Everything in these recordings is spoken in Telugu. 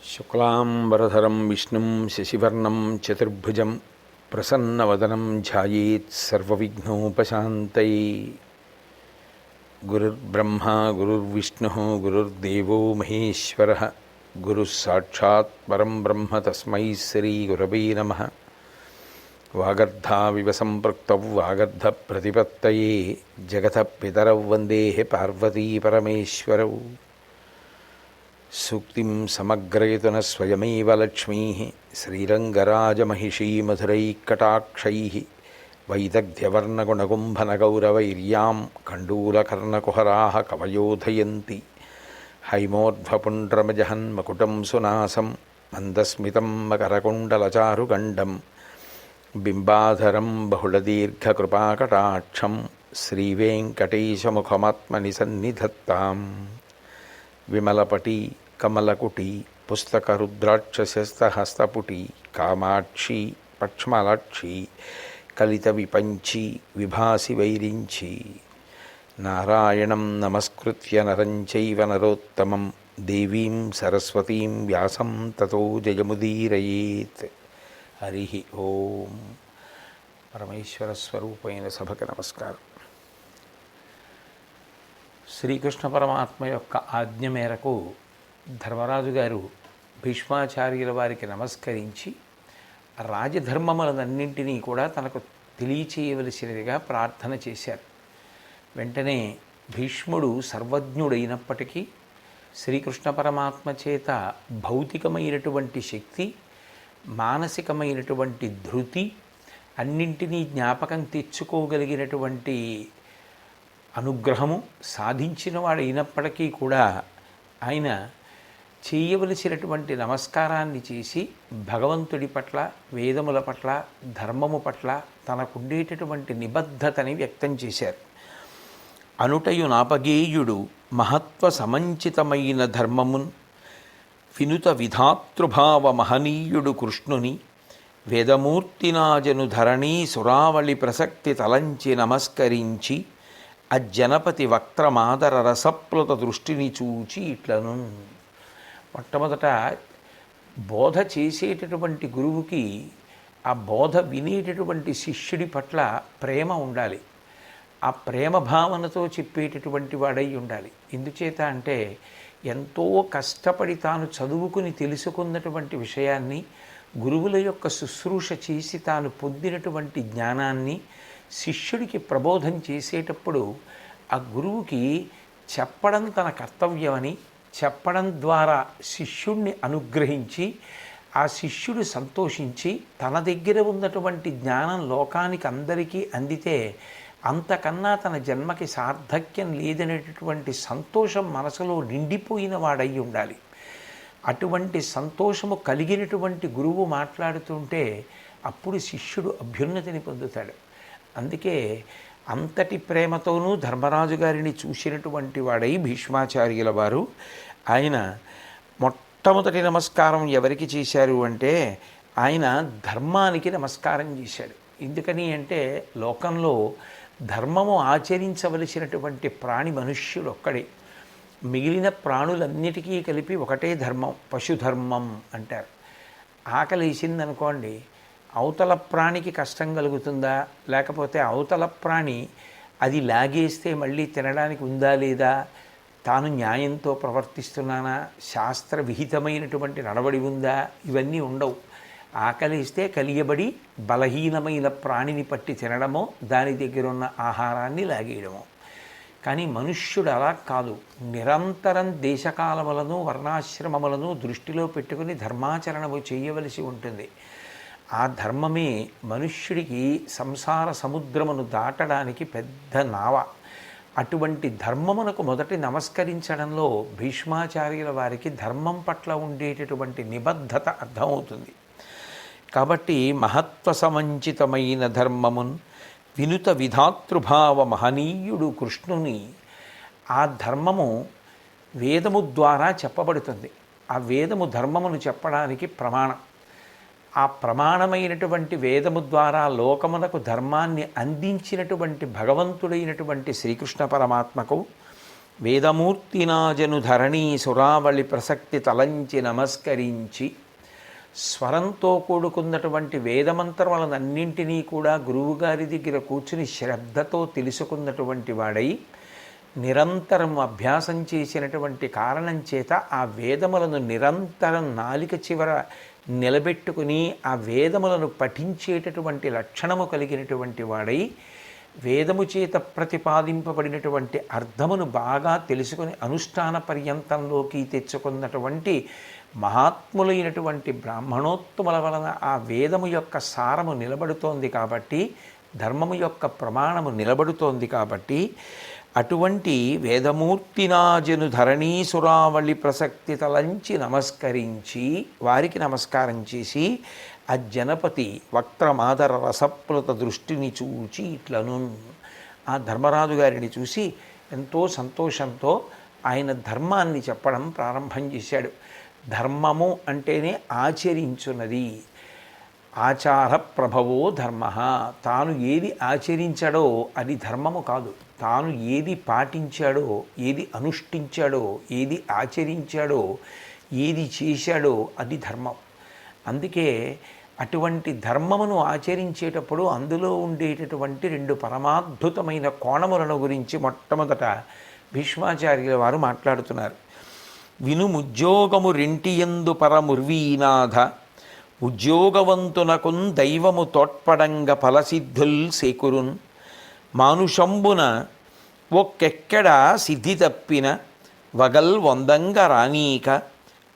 శుక్లాంబరధరం విష్ణుం శశివర్ణం చతుర్భుజం ప్రసన్నవదనం ధ్యాయేత్ సర్వవిఘ్నోపశాంతయే. గురుర్బ్రహ్మా గురుర్విష్ణుః గురుర్దేవో మహేశ్వరః గురుః సాక్షాత్ పరం బ్రహ్మ తస్మై శ్రీ గురవే నమః. వాగర్ధావివ సంపృక్తౌ వాగర్ధ ప్రతిపత్తయే జగతః పితరౌ వందే పార్వతీ పరమేశ్వరౌ. సూక్తిం సమగ్రయతున స్వయమేవ లక్ష్మీ శ్రీరంగరాజమహిషీ మధురైకటాక్షైః వైదగ్ధ్యవర్ణగుణగుంభనగౌరవైర్యాం కండూలకర్ణకుహరాः కవయోధయంతి. హైమోర్ధ్వపుండ్రమజహన్మకుటం సునాసం మందస్మితం మకరకుండలచారుగండం బింబాధరం బహుళదీర్ఘకృపాకటాక్షం శ్రీవేంకటేశముఖమాత్మని సన్నిధత్తాం. విమలపటి కమలకుటి పుస్తకరుద్రాక్షశస్తహస్తపుటి కామాక్షి పక్ష్మలాక్షి కలిత విపంచి విభాసి వైరించి. నారాయణం నమస్కృత్య నరం చైవ నరోత్తమం దేవీం సరస్వతీం వ్యాసం తతో జయముదీరయేత్. హరి ఓం. పరమేశ్వర స్వరూపైన సభకు నమస్కారం. శ్రీకృష్ణ పరమాత్మ యొక్క ఆజ్ఞ మేరకు ధర్మరాజు గారు భీష్మాచార్యుల వారికి నమస్కరించి రాజధర్మములన్నింటినీ కూడా తనకు తెలియచేయవలసినదిగా ప్రార్థన చేశారు. వెంటనే భీష్ముడు సర్వజ్ఞుడైనప్పటికీ శ్రీకృష్ణ పరమాత్మ చేత భౌతికమైనటువంటి శక్తి, మానసికమైనటువంటి ధృతి, అన్నింటినీ జ్ఞాపకం తెచ్చుకోగలిగినటువంటి అనుగ్రహము సాధించిన వాడు అయినప్పటికీ కూడా ఆయన చేయవలసినటువంటి నమస్కారాన్ని చేసి భగవంతుడి పట్ల, వేదముల పట్ల, ధర్మము పట్ల తనకుండేటటువంటి నిబద్ధతని వ్యక్తం చేశారు. అనుటయు నాపగేయుడు మహత్వ సమంచితమైన ధర్మమున్ వినుత విధాతృభావ మహనీయుడు కృష్ణుని వేదమూర్తినాజను ధరణీ సురావళి ప్రసక్తి తలంచి నమస్కరించి అజ్జనపతి వక్త్రమాదర రసప్లుత దృష్టిని చూచి ఇట్లను. మొట్టమొదట బోధ చేసేటటువంటి గురువుకి ఆ బోధ వినేటటువంటి శిష్యుడి పట్ల ప్రేమ ఉండాలి. ఆ ప్రేమ భావనతో చెప్పేటటువంటి వాడై ఉండాలి. ఎందుచేత అంటే ఎంతో కష్టపడి తాను చదువుకుని తెలుసుకున్నటువంటి విషయాన్ని, గురువుల యొక్క శుశ్రూష చేసి తాను పొందినటువంటి జ్ఞానాన్ని శిష్యుడికి ప్రబోధం చేసేటప్పుడు ఆ గురువుకి చెప్పడం తన కర్తవ్యమని, చెప్పడం ద్వారా శిష్యుణ్ణి అనుగ్రహించి ఆ శిష్యుడు సంతోషించి తన దగ్గర ఉన్నటువంటి జ్ఞానం లోకానికి అందరికీ అందితే అంతకన్నా తన జన్మకి సార్థక్యం లేదనేటటువంటి సంతోషం మనసులో నిండిపోయిన వాడై ఉండాలి. అటువంటి సంతోషము కలిగినటువంటి గురువు మాట్లాడుతుంటే అప్పుడు శిష్యుడు అభ్యున్నతిని పొందుతాడు. అందుకే అంతటి ప్రేమతోనూ ధర్మరాజు గారిని చూసినటువంటి వాడై భీష్మాచార్యుల వారు ఆయన మొట్టమొదటి నమస్కారం ఎవరికి చేశారు అంటే ఆయన ధర్మానికి నమస్కారం చేశాడు. ఎందుకని అంటే లోకంలో ధర్మము ఆచరించవలసినటువంటి ప్రాణి మనుష్యుడు ఒక్కడే. మిగిలిన ప్రాణులన్నిటికీ కలిపి ఒకటే ధర్మం, పశుధర్మం అంటారు. ఆకలేసిందనుకోండి, అవతల ప్రాణికి కష్టం కలుగుతుందా, లేకపోతే అవతల ప్రాణి అది లాగేస్తే మళ్ళీ తినడానికి ఉందా లేదా, తాను న్యాయంతో ప్రవర్తిస్తున్నానా, శాస్త్ర విహితమైనటువంటి నడవడి ఉందా, ఇవన్నీ ఉండవు. ఆకలిస్తే కలియబడి బలహీనమైన ప్రాణిని పట్టి తినడమో, దాని దగ్గర ఉన్న ఆహారాన్ని లాగేయడమో. కానీ మనుష్యుడు అలా కాదు. నిరంతరం దేశకాలములను వర్ణాశ్రమములను దృష్టిలో పెట్టుకుని ధర్మాచరణము చేయవలసి ఉంటుంది. ఆ ధర్మమే మనుష్యుడికి సంసార సముద్రమును దాటడానికి పెద్ద నావ. అటువంటి ధర్మమునకు మొదటి నమస్కరించడంలో భీష్మాచార్యుల వారికి ధర్మం పట్ల ఉండేటటువంటి నిబద్ధత అర్థమవుతుంది. కాబట్టి మహత్వ సమంచితమైన ధర్మమున్ వినుత విధాతృభావ మహనీయుడు కృష్ణుని, ఆ ధర్మము వేదము ద్వారా చెప్పబడుతుంది. ఆ వేదము ధర్మమును చెప్పడానికి ప్రమాణం. ఆ ప్రమాణమైనటువంటి వేదము ద్వారా లోకమునకు ధర్మాన్ని అందించినటువంటి భగవంతుడైనటువంటి శ్రీకృష్ణ పరమాత్మకు వేదమూర్తినాజను ధరణీ సురావళి ప్రసక్తి తలంచి నమస్కరించి స్వరంతో కూడుకున్నటువంటి వేదమంత్రములనన్నింటినీ కూడా గురువుగారి దగ్గర కూర్చుని శ్రద్ధతో తెలుసుకున్నటువంటి వాడై నిరంతరం అభ్యాసం చేసినటువంటి కారణం చేత ఆ వేదములను నిరంతరం నాలిక చివర నిలబెట్టుకుని ఆ వేదములను పఠించేటటువంటి లక్షణము కలిగినటువంటి వాడై వేదము చేత ప్రతిపాదింపబడినటువంటి అర్థమును బాగా తెలుసుకుని అనుష్ఠాన పర్యంతంలోకి తెచ్చుకున్నటువంటి మహాత్ములైనటువంటి బ్రాహ్మణోత్తముల వలన ఆ వేదము యొక్క సారము నిలబడుతోంది కాబట్టి, ధర్మము యొక్క ప్రమాణము నిలబడుతోంది కాబట్టి, అటువంటి వేదమూర్తినాజను ధరణీసురావళి ప్రసక్తి తలంచి నమస్కరించి వారికి నమస్కారం చేసి అజ్జనపతి వక్త్రమాదర రసప్లుత దృష్టిని చూచి ఇట్లను ఆ ధర్మరాజు గారిని చూసి ఎంతో సంతోషంతో ఆయన ధర్మాన్ని చెప్పడం ప్రారంభం చేశాడు. ధర్మము అంటేనే ఆచరించున్నది. ఆచార ప్రభవో ధర్మ. తాను ఏది ఆచరించాడో అది ధర్మము కాదు. తాను ఏది పాటించాడో, ఏది అనుష్ఠించాడో, ఏది ఆచరించాడో, ఏది చేశాడో అది ధర్మం. అందుకే అటువంటి ధర్మమును ఆచరించేటప్పుడు అందులో ఉండేటటువంటి రెండు పరమాద్భుతమైన కోణములను గురించి మొట్టమొదట భీష్మాచార్యుల వారు మాట్లాడుతున్నారు. వినుముద్యోగము రెంటియందు పరముర్వీనాథ ఉద్యోగవంతునకున్ దైవము తోడ్పడంగ ఫలసిద్ధుల్ సేకురున్ మానుషంబున ఒక్కెక్కడ సిద్ధి తప్పిన వగల్ వందంగ రానీక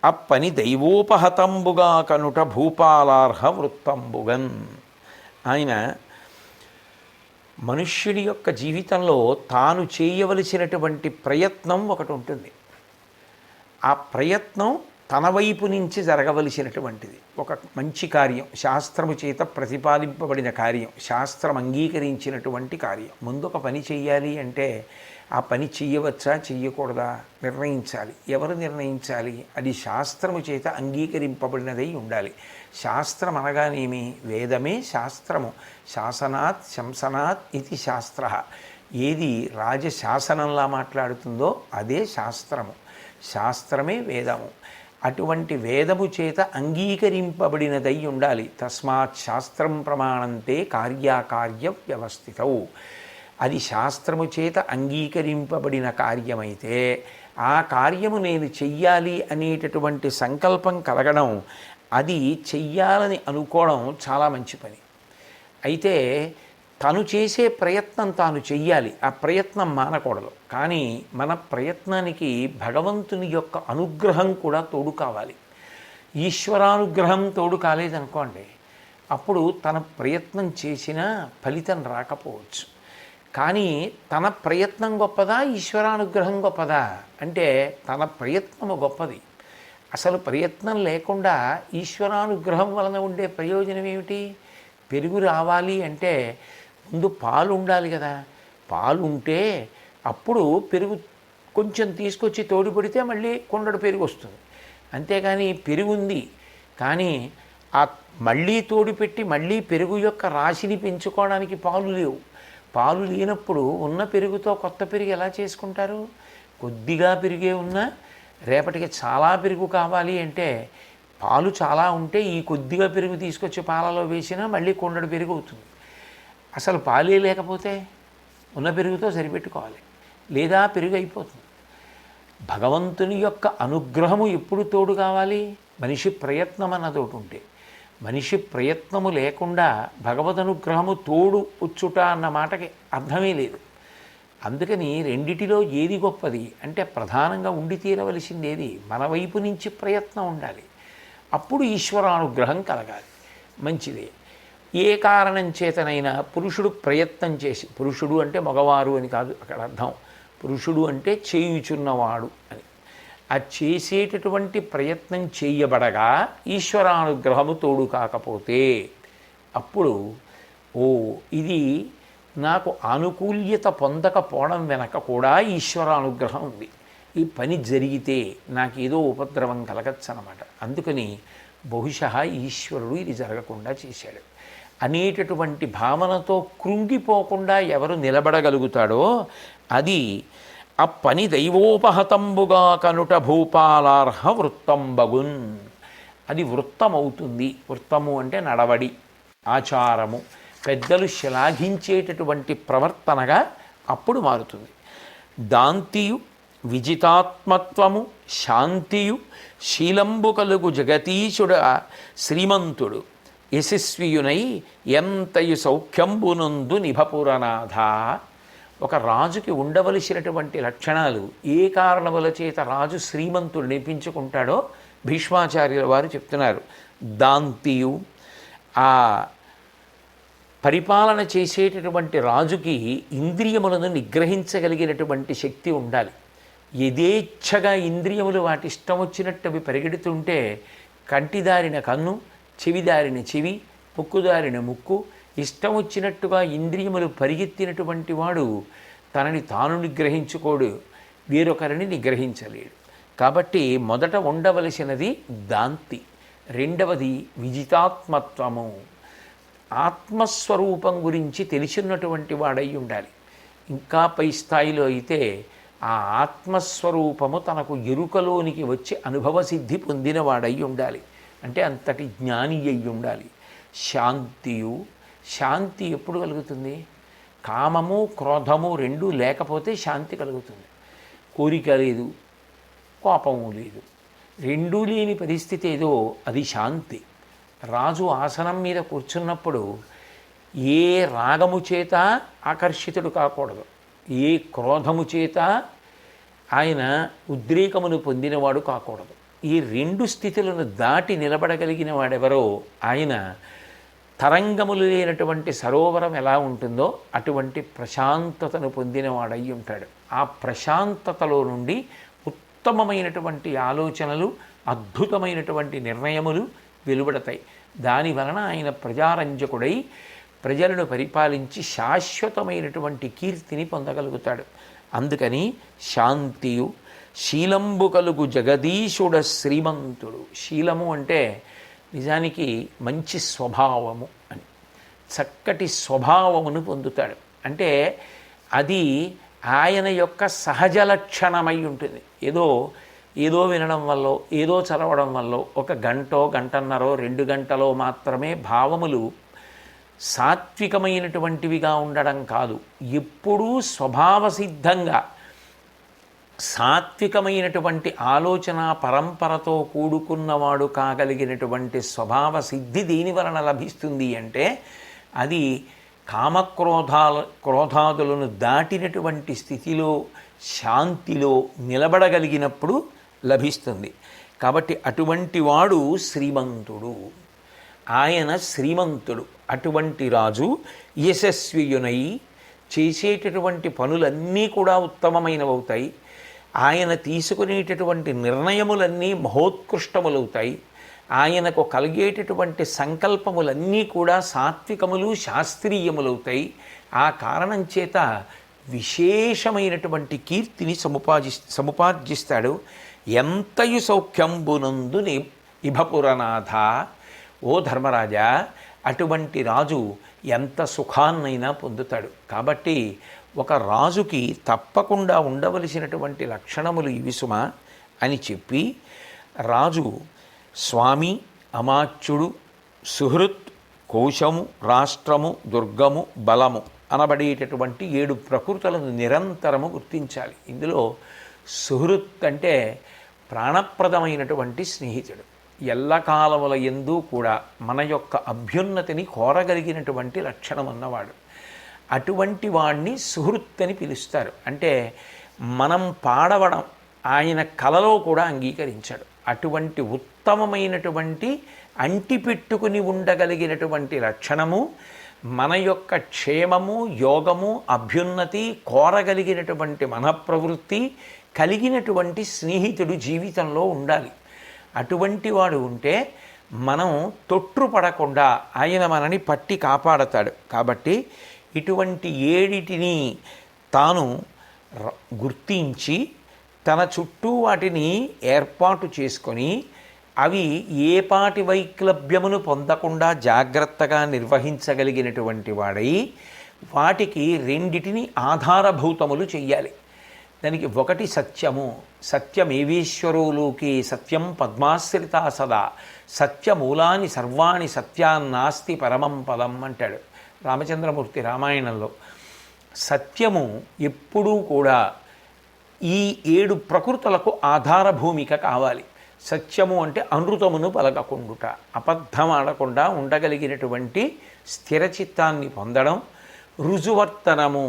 అప్పని దైవోపహతంబుగా కనుట భూపాలార్హ వృత్తంబుగన్. ఆయన మనుష్యుడి యొక్క జీవితంలో తాను చేయవలసినటువంటి ప్రయత్నం ఒకటి ఉంటుంది. ఆ ప్రయత్నం తన వైపు నుంచి జరగవలసినటువంటిది. ఒక మంచి కార్యం, శాస్త్రము చేత ప్రతిపాదింపబడిన కార్యం, శాస్త్రం అంగీకరించినటువంటి కార్యం. ముందు ఒక పని చెయ్యాలి అంటే ఆ పని చెయ్యవచ్చా చెయ్యకూడదా నిర్ణయించాలి. ఎవరు నిర్ణయించాలి? అది శాస్త్రము చేత అంగీకరింపబడినదై ఉండాలి. శాస్త్రం అనగానేమి? వేదమే శాస్త్రము. శాసనాత్ శంసనాత్ ఇది శాస్త్ర. ఏది రాజశాసనంలా మాట్లాడుతుందో అదే శాస్త్రము. శాస్త్రమే వేదము. అటువంటి వేదము చేత అంగీకరింపబడినదై ఉండాలి. తస్మాత్ శాస్త్రం ప్రమాణంతే కార్యాకార్య వ్యవస్థితౌ. అది శాస్త్రము చేత అంగీకరింపబడిన కార్యమైతే ఆ కార్యము నేను చెయ్యాలి అనేటటువంటి సంకల్పం కలగడం, అది చెయ్యాలని అనుకోవడం చాలా మంచి పని. అయితే తను చేసే ప్రయత్నం తాను చెయ్యాలి, ఆ ప్రయత్నం మానకూడదు. కానీ మన ప్రయత్నానికి భగవంతుని యొక్క అనుగ్రహం కూడా తోడు కావాలి. ఈశ్వరానుగ్రహం తోడు కాలేదనుకోండి, అప్పుడు తన ప్రయత్నం చేసినా ఫలితం రాకపోవచ్చు. కానీ తన ప్రయత్నం గొప్పదా, ఈశ్వరానుగ్రహం గొప్పదా అంటే తన ప్రయత్నము గొప్పది. అసలు ప్రయత్నం లేకుండా ఈశ్వరానుగ్రహం వలన ఉండే ప్రయోజనం ఏమిటి? పెరుగు రావాలి అంటే ముందు పాలు ఉండాలి కదా. పాలు ఉంటే అప్పుడు పెరుగు కొంచెం తీసుకొచ్చి తోడుపడితే మళ్ళీ కుండడు పెరుగు వస్తుంది. అంతేగాని పెరుగు ఉంది కానీ ఆ మళ్ళీ తోడుపెట్టి మళ్ళీ పెరుగు యొక్క రాశిని పెంచుకోవడానికి పాలు లేవు. పాలు లేనప్పుడు ఉన్న పెరుగుతో కొత్త పెరుగు ఎలా చేసుకుంటారు? కొద్దిగా పెరిగే ఉన్నా రేపటికి చాలా పెరుగు కావాలి అంటే పాలు చాలా ఉంటే ఈ కొద్దిగా పెరుగు తీసుకొచ్చి పాలలో వేసినా మళ్ళీ కుండడు పెరుగు అవుతుంది. అసలు పాలే లేకపోతే ఉన్న పెరుగుతో సరిపెట్టుకోవాలి, లేదా పెరుగు అయిపోతుంది. భగవంతుని యొక్క అనుగ్రహము ఎప్పుడు తోడు కావాలి? మనిషి ప్రయత్నం అన్నది ఒకటి ఉంటే. మనిషి ప్రయత్నము లేకుండా భగవద్ అనుగ్రహము తోడు వచ్చుట అన్న మాటకి అర్థమే లేదు. అందుకని రెండిటిలో ఏది గొప్పది అంటే ప్రధానంగా ఉండి తీరవలసింది ఏది? మన వైపు నుంచి ప్రయత్నం ఉండాలి. అప్పుడు ఈశ్వరానుగ్రహం కలగాలి. మంచిదే. ఏ కారణం చేతనైనా పురుషుడు ప్రయత్నం చేసి, పురుషుడు అంటే మగవారు అని కాదు అక్కడ అర్థం, పురుషుడు అంటే చేయుచున్నవాడు అని, ఆ చేసేటటువంటి ప్రయత్నం చేయబడగా ఈశ్వరానుగ్రహము తోడు కాకపోతే అప్పుడు ఇది నాకు ఆనుకూల్యత పొందకపోవడం వెనక కూడా ఈశ్వరానుగ్రహం ఉంది. ఈ పని జరిగితే నాకేదో ఉపద్రవం కలగచ్చు అన్నమాట. అందుకని బహుశः ఈశ్వరుడు ఇది జరగకుండా చేశాడు అనేటటువంటి భావనతో కృంగిపోకుండా ఎవరు నిలబడగలుగుతాడో అది అప్పని దైవోపహతంబుగా కనుట భూపాలార్హ వృత్తంబగున్. అది వృత్తమవుతుంది. వృత్తము అంటే నడవడి, ఆచారము, పెద్దలు శ్లాఘించేటటువంటి ప్రవర్తనగా అప్పుడు మారుతుంది. దాంతియు విజితాత్మత్వము శాంతియు శీలంబు కలుగు జగతీశుడ శ్రీమంతుడు యశస్వియునై ఎంతయు సౌఖ్యంబునందు నిభపురనాథ. ఒక రాజుకి ఉండవలసినటువంటి లక్షణాలు, ఏ కారణముల చేత రాజు శ్రీమంతుడు నిపించుకుంటాడో భీష్మాచార్యుల వారు చెప్తున్నారు. దాంతియు, ఆ పరిపాలన చేసేటటువంటి రాజుకి ఇంద్రియములను నిగ్రహించగలిగినటువంటి శక్తి ఉండాలి. యథేచ్ఛగా ఇంద్రియములు వాటి ఇష్టం వచ్చినట్టు అవి పరిగెడుతుంటే కంటిదారిన కన్ను, చెవిదారిన చెవి, ముక్కుదారిన ముక్కు, ఇష్టం వచ్చినట్టుగా ఇంద్రియములు పరిగెత్తినటువంటి వాడు తనని తాను నిగ్రహించుకోడు, వేరొకరిని నిగ్రహించలేడు. కాబట్టి మొదట ఉండవలసినది దాంతి. రెండవది విజితాత్మత్వము. ఆత్మస్వరూపం గురించి తెలిసినటువంటి వాడై ఉండాలి. ఇంకా పై స్థాయిలో అయితే ఆ ఆత్మస్వరూపము తనకు ఎరుకలోనికి వచ్చి అనుభవసిద్ధి పొందినవాడై ఉండాలి. అంటే అంతటి జ్ఞాని అయి ఉండాలి. శాంతియు, శాంతి ఎప్పుడు కలుగుతుంది? కామము క్రోధము రెండూ లేకపోతే శాంతి కలుగుతుంది. కోరిక లేదు, కోపము లేదు, రెండూ లేని పరిస్థితి ఏదో అది శాంతి. రాజు ఆసనం మీద కూర్చున్నప్పుడు ఏ రాగము చేత ఆకర్షితుడు కాకూడదు, ఏ క్రోధము చేత ఆయన ఉద్రేకమును పొందినవాడు కాకూడదు. ఈ రెండు స్థితులను దాటి నిలబడగలిగిన వాడెవరో ఆయన తరంగములు లేనటువంటి సరోవరం ఎలా ఉంటుందో అటువంటి ప్రశాంతతను పొందినవాడై ఉంటాడు. ఆ ప్రశాంతతలో నుండి ఉత్తమమైనటువంటి ఆలోచనలు, అద్భుతమైనటువంటి నిర్ణయములు వెలువడతాయి. దాని వలన ఆయన ప్రజారంజకుడై ప్రజలను పరిపాలించి శాశ్వతమైనటువంటి కీర్తిని పొందగలుగుతాడు. అందుకని శాంతియు శీలంబు కలుగు జగదీశుడ శ్రీమంతుడు. శీలము అంటే నిజానికి మంచి స్వభావము అని, చక్కటి స్వభావమును పొందుతాడు. అంటే అది ఆయన యొక్క సహజ లక్షణమై ఉంటుంది. ఏదో వినడం వల్ల, ఏదో చదవడం వల్ల ఒక గంటో గంటన్నరో 2 గంటలో మాత్రమే భావములు సాత్వికమైనటువంటివిగా ఉండడం కాదు. ఎప్పుడూ స్వభావసిద్ధంగా సాత్వికమైనటువంటి ఆలోచన పరంపరతో కూడుకున్నవాడు కాగలిగినటువంటి స్వభావ సిద్ధి దేని వలన లభిస్తుంది అంటే అది క్రోధాదులను దాటినటువంటి స్థితిలో శాంతిలో నిలబడగలిగినప్పుడు లభిస్తుంది. కాబట్టి అటువంటి వాడు శ్రీమంతుడు. ఆయన శ్రీమంతుడు. అటువంటి రాజు యశస్వియునై చేసేటటువంటి పనులన్నీ కూడా ఉత్తమమైనవవుతాయి. ఆయన తీసుకునేటటువంటి నిర్ణయములన్నీ మహోత్కృష్టములవుతాయి. ఆయనకు కలిగేటటువంటి సంకల్పములన్నీ కూడా సాత్వికములు, శాస్త్రీయములవుతాయి. ఆ కారణం చేత విశేషమైనటువంటి కీర్తిని సముపార్జిస్తాడు. ఎంతయు సౌఖ్యంబునందు ఇభపురనాథ. ఓ ధర్మరాజా, అటువంటి రాజు ఎంత సుఖాన్నైనా పొందుతాడు. కాబట్టి ఒక రాజుకి తప్పకుండా ఉండవలసినటువంటి లక్షణములు ఇవి సుమా అని చెప్పి రాజు స్వామి, అమాత్యుడు, సుహృత్, కోశము, రాష్ట్రము, దుర్గము, బలము అనబడేటటువంటి 7 ప్రకృతులను నిరంతరము గుర్తించాలి. ఇందులో సుహృత్ అంటే ప్రాణప్రదమైనటువంటి స్నేహితుడు. ఎల్లకాలముల యందు కూడా మన యొక్క అభ్యున్నతిని కోరగలిగినటువంటి లక్షణం ఉన్నవాడు. అటువంటి వాడిని సుహృత్ అని పిలుస్తారు. అంటే మనం పాడవడం ఆయన కలలో కూడా అంగీకరించాడు. అటువంటి ఉత్తమమైనటువంటి అంటిపెట్టుకుని ఉండగలిగినటువంటి లక్షణము, మన యొక్క క్షేమము, యోగము, అభ్యున్నతి కోరగలిగినటువంటి మనఃప్రవృత్తి కలిగినటువంటి స్నేహితుడు జీవితంలో ఉండాలి. అటువంటి వాడు ఉంటే మనం తొట్టుపడకుండా ఆయన మనని పట్టి కాపాడతాడు. కాబట్టి ఇటువంటి 7 తాను గుర్తించి తన చుట్టూ వాటిని ఏర్పాటు చేసుకొని అవి ఏపాటి వైక్లభ్యమును పొందకుండా జాగ్రత్తగా నిర్వహించగలిగినటువంటి వాడై వాటికి 2 ఆధారభూతములు చెయ్యాలి. దానికి ఒకటి సత్యము. సత్యమేవేశ్వరోలోకే సత్యం పద్మాశ్రితా సదా సత్యమూలాని సర్వాణి సత్యాన్నాస్తి పరమం పదం అంటాడు రామచంద్రమూర్తి రామాయణంలో. సత్యము ఎప్పుడూ కూడా ఈ 7 ప్రకృతులకు ఆధార భూమిక కావాలి. సత్యము అంటే అనృతమును పలకకుండుట, అబద్ధం ఆడకుండా ఉండగలిగినటువంటి స్థిరచిత్తాన్ని పొందడం. రుజువర్తనము,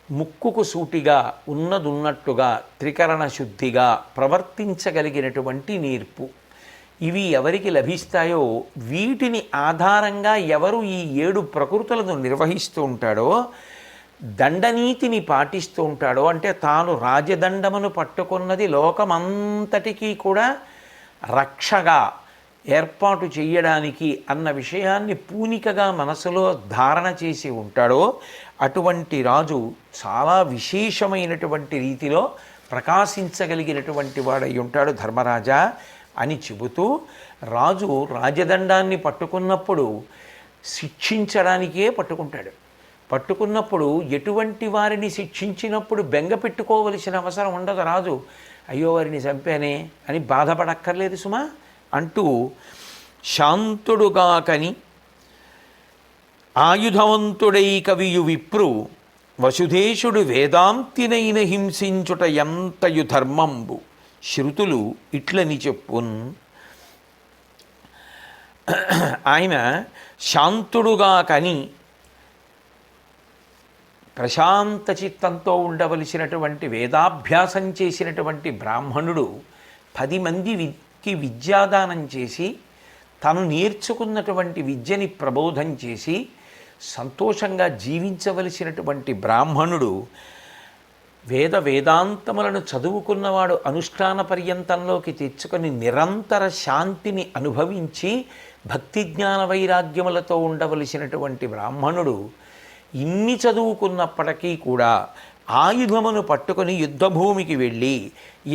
ముక్కుకు సూటిగా ఉన్నదున్నట్టుగా త్రికరణ శుద్ధిగా ప్రవర్తించగలిగినటువంటి నేర్పు. ఇవి ఎవరికి లభిస్తాయో వీటిని ఆధారంగా ఎవరు ఈ 7 ప్రకృతులను నిర్వహిస్తూ ఉంటాడో, దండనీతిని పాటిస్తూ ఉంటాడో, అంటే తాను రాజదండమును పట్టుకున్నది లోకమంతటికీ కూడా రక్షగా ఏర్పాటు చేయడానికి అన్న విషయాన్ని పూనికగా మనసులో ధారణ చేసి ఉంటాడో అటువంటి రాజు చాలా విశేషమైనటువంటి రీతిలో ప్రకాశించగలిగినటువంటి వాడై ఉంటాడు ధర్మరాజా అని చెబుతూ, రాజు రాజదండాన్ని పట్టుకున్నప్పుడు శిక్షించడానికే పట్టుకుంటాడు. పట్టుకున్నప్పుడు ఎటువంటి వారిని శిక్షించినప్పుడు బెంగ పెట్టుకోవలసిన అవసరం ఉండదు. రాజు అయ్యో వారిని చంపానే అని బాధపడక్కర్లేదు సుమా అంటూ, శాంతుడుగాకని ఆయుధవంతుడై కవియు విప్రు వసుధేశుడు వేదాంతినైన హింసించుట ఎంతయు ధర్మంబు శృతులు ఇట్లని చెప్పున్. ఆయన శాంతుడుగాకని ప్రశాంత చిత్తంతో ఉండవలసినటువంటి వేదాభ్యాసం చేసినటువంటి బ్రాహ్మణుడు 10 మందికి విద్యాదానం చేసి తను నేర్చుకున్నటువంటి విద్యని ప్రబోధం చేసి సంతోషంగా జీవించవలసినటువంటి బ్రాహ్మణుడు వేదాంతములను చదువుకున్నవాడు అనుష్ఠాన పర్యంతంలోకి తెచ్చుకొని నిరంతర శాంతిని అనుభవించి భక్తి జ్ఞాన వైరాగ్యములతో ఉండవలసినటువంటి బ్రాహ్మణుడు ఇన్ని చదువుకున్నప్పటికీ కూడా ఆయుధమును పట్టుకొని యుద్ధభూమికి వెళ్ళి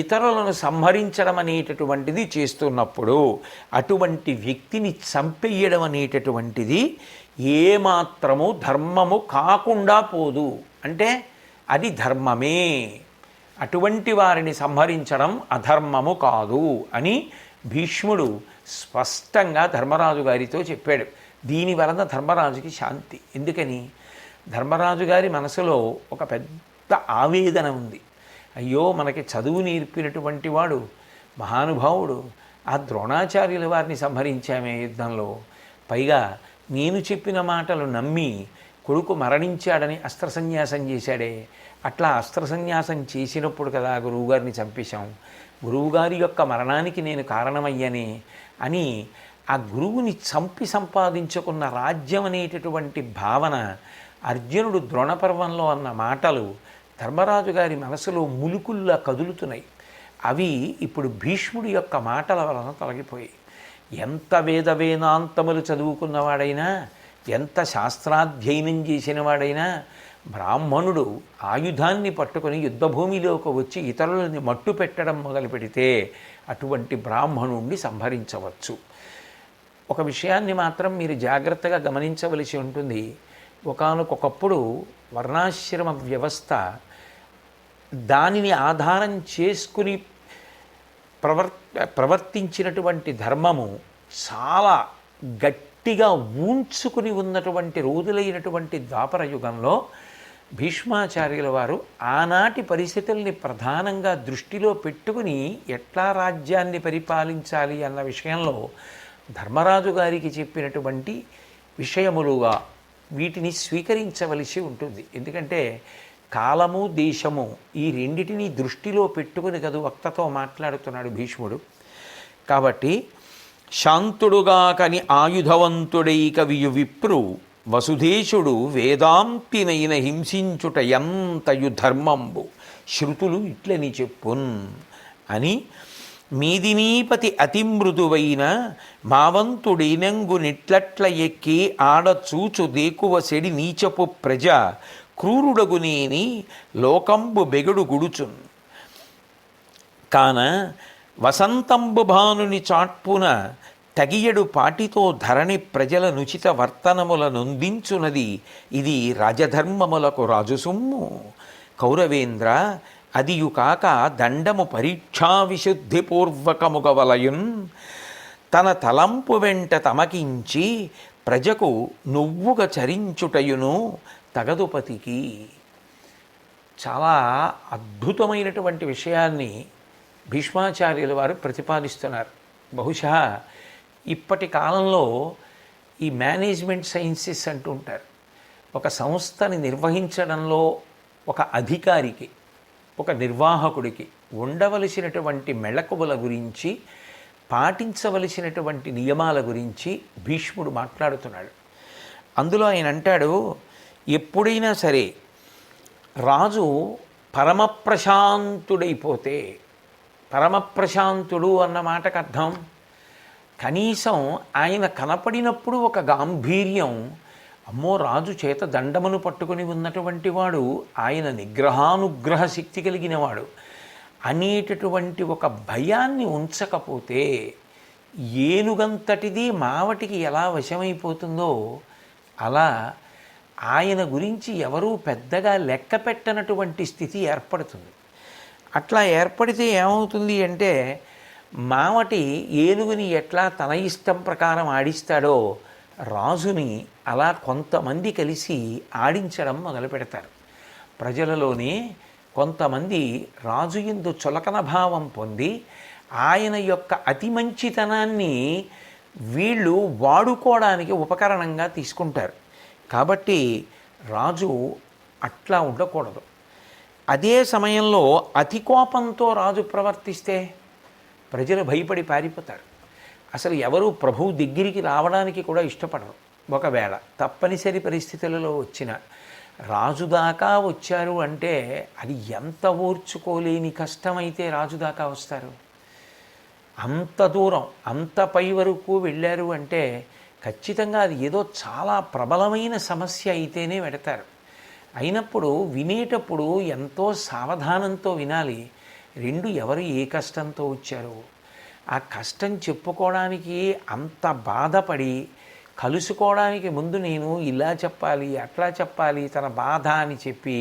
ఇతరులను సంహరించడం అనేటటువంటిది చేస్తున్నప్పుడు అటువంటి వ్యక్తిని చంపేయడం అనేటటువంటిది ఏమాత్రము ధర్మము కాకుండా పోదు. అంటే అది ధర్మమే, అటువంటి వారిని సంహరించడం అధర్మము కాదు అని భీష్ముడు స్పష్టంగా ధర్మరాజు గారితో చెప్పాడు. దీని వలన ధర్మరాజుకి శాంతి. ఎందుకని? ధర్మరాజు గారి మనసులో ఒక పెద్ద ఆవేదన ఉంది. అయ్యో మనకి చదువు నేర్పినటువంటి వాడు మహానుభావుడు, ఆ ద్రోణాచార్యుల వారిని సంహరించామే యుద్ధంలో, పైగా నేను చెప్పిన మాటలు నమ్మి కొడుకు మరణించాడని అస్త్రసన్యాసం చేశాడే, అట్లా అస్త్రసన్యాసం చేసినప్పుడు కదా గురువుగారిని చంపేశాం, గురువుగారి యొక్క మరణానికి నేను కారణమయ్యానే అని ఆ గురువుని చంపి సంపాదించుకున్న రాజ్యం అనేటటువంటి భావన, అర్జునుడు ద్రోణపర్వంలో అన్న మాటలు ధర్మరాజు గారి మనసులో ములుకుల్లా కదులుతున్నాయి. అవి ఇప్పుడు భీష్ముడి యొక్క మాటల వలన తొలగిపోయాయి. ఎంత వేదాంతములు చదువుకున్నవాడైనా, ఎంత శాస్త్రాధ్యయనం చేసిన వాడైనా బ్రాహ్మణుడు ఆయుధాన్ని పట్టుకొని యుద్ధభూమిలోకి వచ్చి ఇతరులని మట్టు పెట్టడం మొదలు పెడితే అటువంటి బ్రాహ్మణుణ్ణి సంహరించవచ్చు. ఒక విషయాన్ని మాత్రం మీరు జాగ్రత్తగా గమనించవలసి ఉంటుంది. ఒకానొకప్పుడు వర్ణాశ్రమ వ్యవస్థ దానిని ఆధారం చేసుకుని ప్రవర్తించినటువంటి ధర్మము చాలా గట్టిగా ఊంచుకుని ఉన్నటువంటి రోజులైనటువంటి ద్వాపర యుగంలో భీష్మాచార్యుల వారు ఆనాటి పరిస్థితుల్ని ప్రధానంగా దృష్టిలో పెట్టుకుని ఎట్లా రాజ్యాన్ని పరిపాలించాలి అన్న విషయంలో ధర్మరాజు గారికి చెప్పినటువంటి విషయములుగా వీటిని స్వీకరించవలసి ఉంటుంది. ఎందుకంటే కాలము దేశము ఈ రెండిటిని దృష్టిలో పెట్టుకుని కదా వక్తతో మాట్లాడుతున్నాడు భీష్ముడు. కాబట్టి శాంతుడుగాకని ఆయుధవంతుడై కవియు విప్రు వసుధేశుడు వేదాంతినైన హింసించుట ఎంతయు ధర్మంబు శృతులు ఇట్లని చెప్పున్ అని, మీదినీపతి అతి మృదువైన మావంతుడైనంగు నిట్లట్ల ఎక్కి ఆడచూచు దేకువ సెడి నీచపు ప్రజ క్రూరుడగునేని లోకంబు బెగడు గుడుచున్ కాన వసంతంబు భానుని చాట్పున తగియడు పాటితో ధరణి ప్రజల నుచిత వర్తనముల నొందించునది ఇది రాజధర్మములకు రాజుసుమ్ము. కౌరవేంద్ర, అదియుకాక దండము పరీక్షా విశుద్ధిపూర్వకముగవలయున్ తన తలంపు వెంట తమకించి ప్రజకు నువ్వుగా చరించుటయును తగదుపతికి. చాలా అద్భుతమైనటువంటి విషయాన్ని భీష్మాచార్యుల వారు ప్రతిపాదిస్తున్నారు. బహుశా ఇప్పటి కాలంలో ఈ మేనేజ్మెంట్ సైన్సెస్ అంటుంటారు. ఒక సంస్థని నిర్వహించడంలో ఒక అధికారికి, ఒక నిర్వాహకుడికి ఉండవలసినటువంటి మెళకువల గురించి, పాటించవలసినటువంటి నియమాల గురించి భీష్ముడు మాట్లాడుతున్నాడు. అందులో ఆయన అంటాడు, ఎప్పుడైనా సరే రాజు పరమప్రశాంతుడైపోతే, పరమప్రశాంతుడు అన్న మాటకు అర్థం కనీసం ఆయన కనపడినప్పుడు ఒక గాంభీర్యం, అమ్మో రాజు చేత దండమును పట్టుకుని ఉన్నటువంటి వాడు ఆయన నిగ్రహానుగ్రహ శక్తి కలిగినవాడు అనేటటువంటి ఒక భయాన్ని ఉంచకపోతే ఏనుగంతటిది మావటికి ఎలా వశమైపోతుందో అలా ఆయన గురించి ఎవరూ పెద్దగా లెక్క పెట్టనటువంటి స్థితి ఏర్పడుతుంది. అట్లా ఏర్పడితే ఏమవుతుంది అంటే, మావటి ఏనుగుని ఎట్లా తన ఇష్టం ప్రకారం ఆడిస్తాడో రాజుని అలా కొంతమంది కలిసి ఆడించడం మొదలు పెడతారు. ప్రజలలోనే కొంతమంది రాజు యందు చులకన భావం పొంది ఆయన యొక్క అతి మంచితనాన్ని వీళ్ళు వాడుకోవడానికి ఉపకరణంగా తీసుకుంటారు. కాబట్టి రాజు అట్లా ఉండకూడదు. అదే సమయంలో అతి కోపంతో రాజు ప్రవర్తిస్తే ప్రజలు భయపడి పారిపోతారు. అసలు ఎవరు ప్రభువు దగ్గరికి రావడానికి కూడా ఇష్టపడరు. ఒకవేళ తప్పనిసరి పరిస్థితులలో వచ్చిన రాజు దాకా వచ్చారు అంటే అది ఎంత ఓర్చుకోలేని కష్టమైతే రాజు దాకా వస్తారు. అంత దూరం అంత పై వరకు వెళ్ళారు అంటే ఖచ్చితంగా అది ఏదో చాలా ప్రబలమైన సమస్య అయితేనే వెడతారు. అయినప్పుడు వినేటప్పుడు ఎంతో సావధానంతో వినాలి. రెండు ఎవరు ఏ కష్టంతో వచ్చారో ఆ కష్టం చెప్పుకోవడానికి అంత బాధపడి కలుసుకోవడానికి ముందు నేను ఇలా చెప్పాలి అట్లా చెప్పాలి తన బాధ అని చెప్పి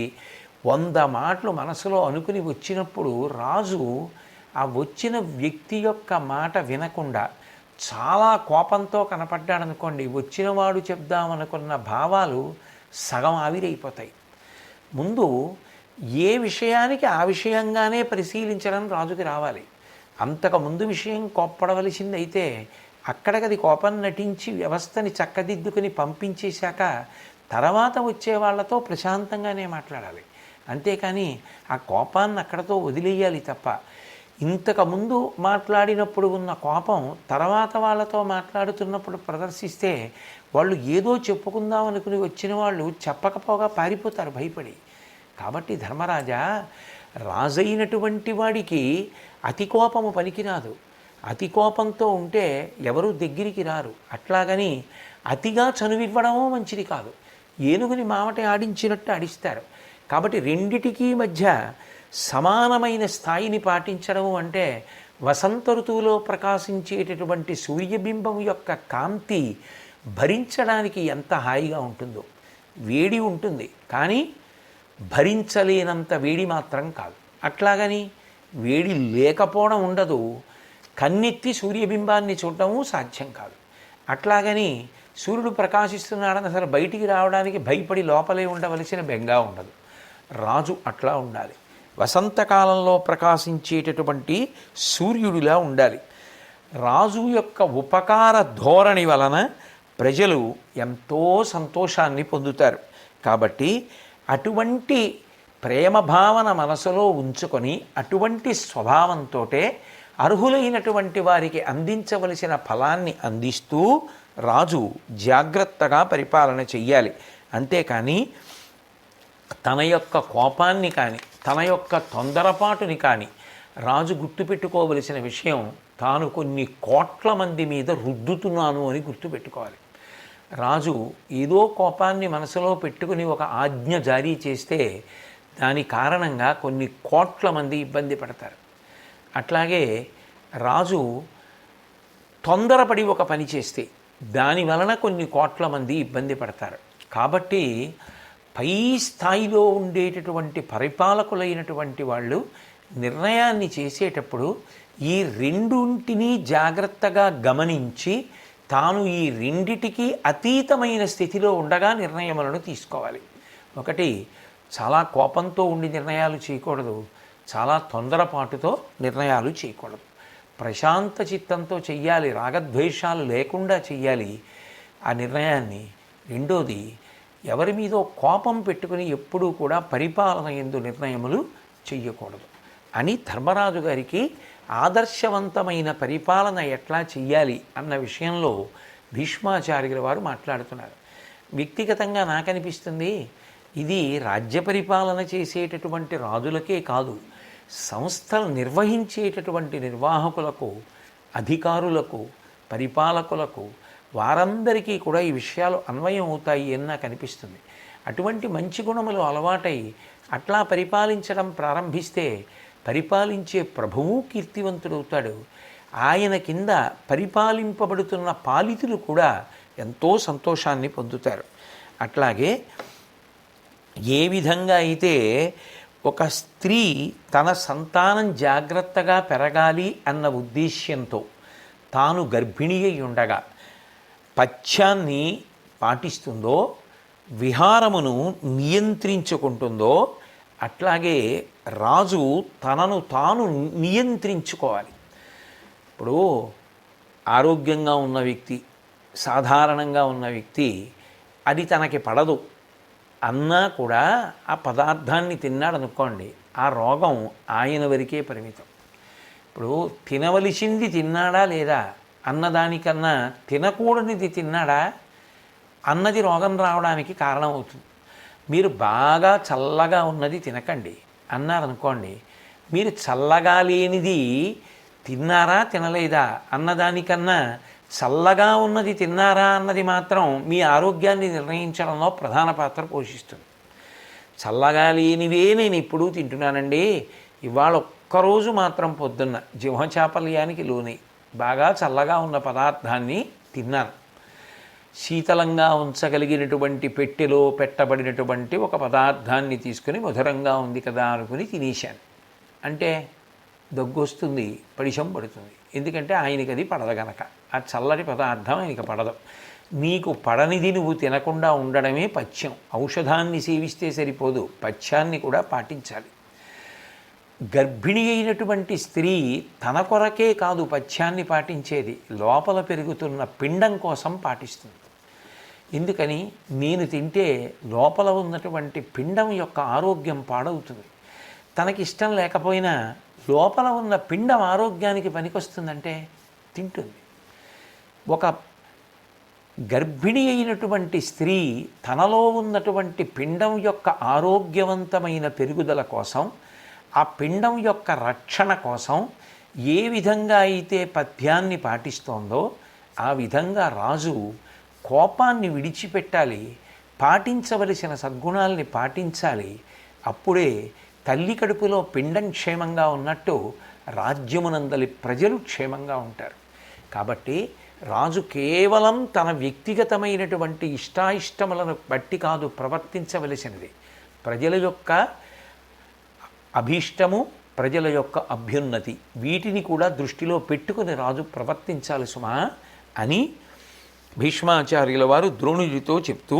100 మాటలు మనసులో అనుకుని వచ్చినప్పుడు రాజు ఆ వచ్చిన వ్యక్తి యొక్క మాట వినకుండా చాలా కోపంతో కనపడ్డాడనుకోండి, వచ్చినవాడు చెప్దామనుకున్న భావాలు సగం ఆవిరైపోతాయి. ముందు ఏ విషయానికి ఆ విషయంగానే పరిశీలించడం రాజుకి రావాలి. అంతకుముందు విషయం కోప్పడవలసింది అయితే అక్కడికది కోపం నటించి వ్యవస్థని చక్కదిద్దుకుని పంపించేశాక తర్వాత వచ్చే వాళ్ళతో ప్రశాంతంగానే మాట్లాడాలి. అంతేకాని ఆ కోపాన్ని అక్కడతో వదిలేయాలి తప్ప ఇంతకుముందు మాట్లాడినప్పుడు ఉన్న కోపం తర్వాత వాళ్ళతో మాట్లాడుతున్నప్పుడు ప్రదర్శిస్తే వాళ్ళు ఏదో చెప్పుకుందాం అనుకుని వచ్చిన వాళ్ళు చెప్పకపోగా పారిపోతారు భయపడి. కాబట్టి ధర్మరాజా, రాజైనటువంటి వాడికి అతి కోపము పనికిరాదు. అతి కోపంతో ఉంటే ఎవరూ దగ్గరికి రారు. అట్లాగని అతిగా చనువివ్వడమో మంచిది కాదు. ఏనుగుని మావటి ఆడించినట్టు ఆడిస్తారు. కాబట్టి రెండిటికీ మధ్య సమానమైన స్థాయిని పాటించడము అంటే వసంత ఋతువులో ప్రకాశించేటటువంటి సూర్యబింబం యొక్క కాంతి భరించడానికి ఎంత హాయిగా ఉంటుందో. వేడి ఉంటుంది కానీ భరించలేనంత వేడి మాత్రం కాదు. అట్లాగని వేడి లేకపోవడం ఉండదు, కన్నెత్తి సూర్యబింబాన్ని చూడటము సాధ్యం కాదు. అట్లాగని సూర్యుడు ప్రకాశిస్తున్నాడని అసలు బయటికి రావడానికి భయపడి లోపలే ఉండవలసిన బెంగా ఉండదు. రాజు అట్లా ఉండాలి. వసంతకాలంలో ప్రకాశించేటటువంటి సూర్యుడిలా ఉండాలి. రాజు యొక్క ఉపకార ధోరణి వలన ప్రజలు ఎంతో సంతోషాన్ని పొందుతారు. కాబట్టి అటువంటి ప్రేమ భావన మనసులో ఉంచుకొని అటువంటి స్వభావంతో అర్హులైనటువంటి వారికి అందించవలసిన ఫలాన్ని అందిస్తూ రాజు జాగ్రత్తగా పరిపాలన చెయ్యాలి. అంతేకాని తన యొక్క కోపాన్ని కానీ తన యొక్క తొందరపాటుని కానీ రాజు గుర్తుపెట్టుకోవలసిన విషయం, తాను కొన్ని కోట్ల మంది మీద రుద్దుతున్నాను అని గుర్తుపెట్టుకోవాలి. రాజు ఏదో కోపాన్ని మనసులో పెట్టుకుని ఒక ఆజ్ఞ జారీ చేస్తే దాని కారణంగా కొన్ని కోట్ల మంది ఇబ్బంది పడతారు. అట్లాగే రాజు తొందరపడి ఒక పని చేస్తే దాని వలన కొన్ని కోట్ల మంది ఇబ్బంది పడతారు. కాబట్టి పై స్థాయిలో ఉండేటటువంటి పరిపాలకులైనటువంటి వాళ్ళు నిర్ణయాన్ని చేసేటప్పుడు ఈ రెండింటినీ జాగ్రత్తగా గమనించి తాను ఈ రెండిటికి అతీతమైన స్థితిలో ఉండగా నిర్ణయములను తీసుకోవాలి. ఒకటి, చాలా కోపంతో ఉండి నిర్ణయాలు చేయకూడదు, చాలా తొందరపాటుతో నిర్ణయాలు చేయకూడదు. ప్రశాంత చిత్తంతో చెయ్యాలి, రాగద్వేషాలు లేకుండా చెయ్యాలి ఆ నిర్ణయాన్ని. రెండోది, ఎవరి మీదో కోపం పెట్టుకుని ఎప్పుడూ కూడా పరిపాలన యందు నిర్ణయములు చెయ్యకూడదు అని ధర్మరాజు గారికి ఆదర్శవంతమైన పరిపాలన ఎట్లా చెయ్యాలి అన్న విషయంలో భీష్మాచార్యుల వారు మాట్లాడుతున్నారు. వ్యక్తిగతంగా నాకు అనిపిస్తుంది, ఇది రాజ్య పరిపాలన చేసేటటువంటి రాజులకే కాదు, సంస్థలు నిర్వహించేటటువంటి నిర్వాహకులకు, అధికారులకు, పరిపాలకులకు, వారందరికీ కూడా ఈ విషయాలు అన్వయం అవుతాయి అని నాకు అనిపిస్తుంది. అటువంటి మంచి గుణములు అలవాటై అట్లా పరిపాలించడం ప్రారంభిస్తే పరిపాలించే ప్రభువు కీర్తివంతుడవుతాడు. ఆయన కింద పరిపాలింపబడుతున్న పాలితులు కూడా ఎంతో సంతోషాన్ని పొందుతారు. అట్లాగే ఏ విధంగా అయితే ఒక స్త్రీ తన సంతానం జాగ్రత్తగా పెరగాలి అన్న ఉద్దేశ్యంతో తాను గర్భిణి అయి ఉండగా పథ్యాన్ని పాటిస్తుందో, విహారమును నియంత్రించుకుంటుందో, అట్లాగే రాజు తనను తాను నియంత్రించుకోవాలి. ఇప్పుడు ఆరోగ్యంగా ఉన్న వ్యక్తి, సాధారణంగా ఉన్న వ్యక్తి అది తనకి పడదు అన్నా కూడా ఆ పదార్థాన్ని తిన్నాడు అనుకోండి, ఆ రోగం ఆయన వరకే పరిమితం. ఇప్పుడు తినవలసింది తిన్నాడా లేదా అన్నదానికన్నా తినకూడనిది తిన్నాడా అన్నది రోగం రావడానికి కారణమవుతుంది. మీరు బాగా చల్లగా ఉన్నది తినకండి అన్నారనుకోండి, మీరు చల్లగా లేనిది తిన్నారా తినలేదా అన్నదానికన్నా చల్లగా ఉన్నది తిన్నారా అన్నది మాత్రం మీ ఆరోగ్యాన్ని నిర్ణయించడంలో ప్రధాన పాత్ర పోషిస్తుంది. చల్లగా లేనివే నేను ఎప్పుడూ తింటున్నానండి, ఇవాళ ఒక్కరోజు మాత్రం పొద్దున్న జిహ్వచాపల్యానికి లోనై బాగా చల్లగా ఉన్న పదార్థాన్ని తిన్నాను, శీతలంగా ఉంచగలిగినటువంటి పెట్టెలో పెట్టబడినటువంటి ఒక పదార్థాన్ని తీసుకుని మధురంగా ఉంది కదా అనుకుని తినేశాను అంటే దగ్గు వస్తుంది, పడిశం పడుతుంది. ఎందుకంటే ఆయనకి అది పడదు గనక, ఆ చల్లటి పదార్థం ఆయనకి పడదు. నీకు పడనిది నువ్వు తినకుండా ఉండడమే పథ్యం. ఔషధాన్ని సేవిస్తే సరిపోదు, పథ్యాన్ని కూడా పాటించాలి. గర్భిణి అయినటువంటి స్త్రీ తన కొరకే కాదు పథ్యాన్ని పాటించేది, లోపల పెరుగుతున్న పిండం కోసం పాటిస్తుంది. ఎందుకని, నేను తింటే లోపల ఉన్నటువంటి పిండం యొక్క ఆరోగ్యం పాడవుతుంది. తనకిష్టం లేకపోయినా లోపల ఉన్న పిండం ఆరోగ్యానికి పనికొస్తుందంటే తింటుంది. ఒక గర్భిణి అయినటువంటి స్త్రీ తనలో ఉన్నటువంటి పిండం యొక్క ఆరోగ్యవంతమైన పెరుగుదల కోసం, ఆ పిండం యొక్క రక్షణ కోసం ఏ విధంగా అయితే పథ్యాన్ని పాటిస్తోందో ఆ విధంగా రాజు కోపాన్ని విడిచిపెట్టాలి, పాటించవలసిన సద్గుణాల్ని పాటించాలి. అప్పుడే తల్లి కడుపులో పిండం క్షేమంగా ఉన్నట్టు రాజ్యమునందలి ప్రజలు క్షేమంగా ఉంటారు. కాబట్టి రాజు కేవలం తన వ్యక్తిగతమైనటువంటి ఇష్టాయిష్టములను బట్టి కాదు ప్రవర్తించవలసినది, ప్రజల యొక్క అభీష్టము, ప్రజల యొక్క అభ్యున్నతి, వీటిని కూడా దృష్టిలో పెట్టుకుని రాజు ప్రవర్తించాలి సుమా అని భీష్మాచార్యుల వారు ద్రోణుడితో చెప్తూ,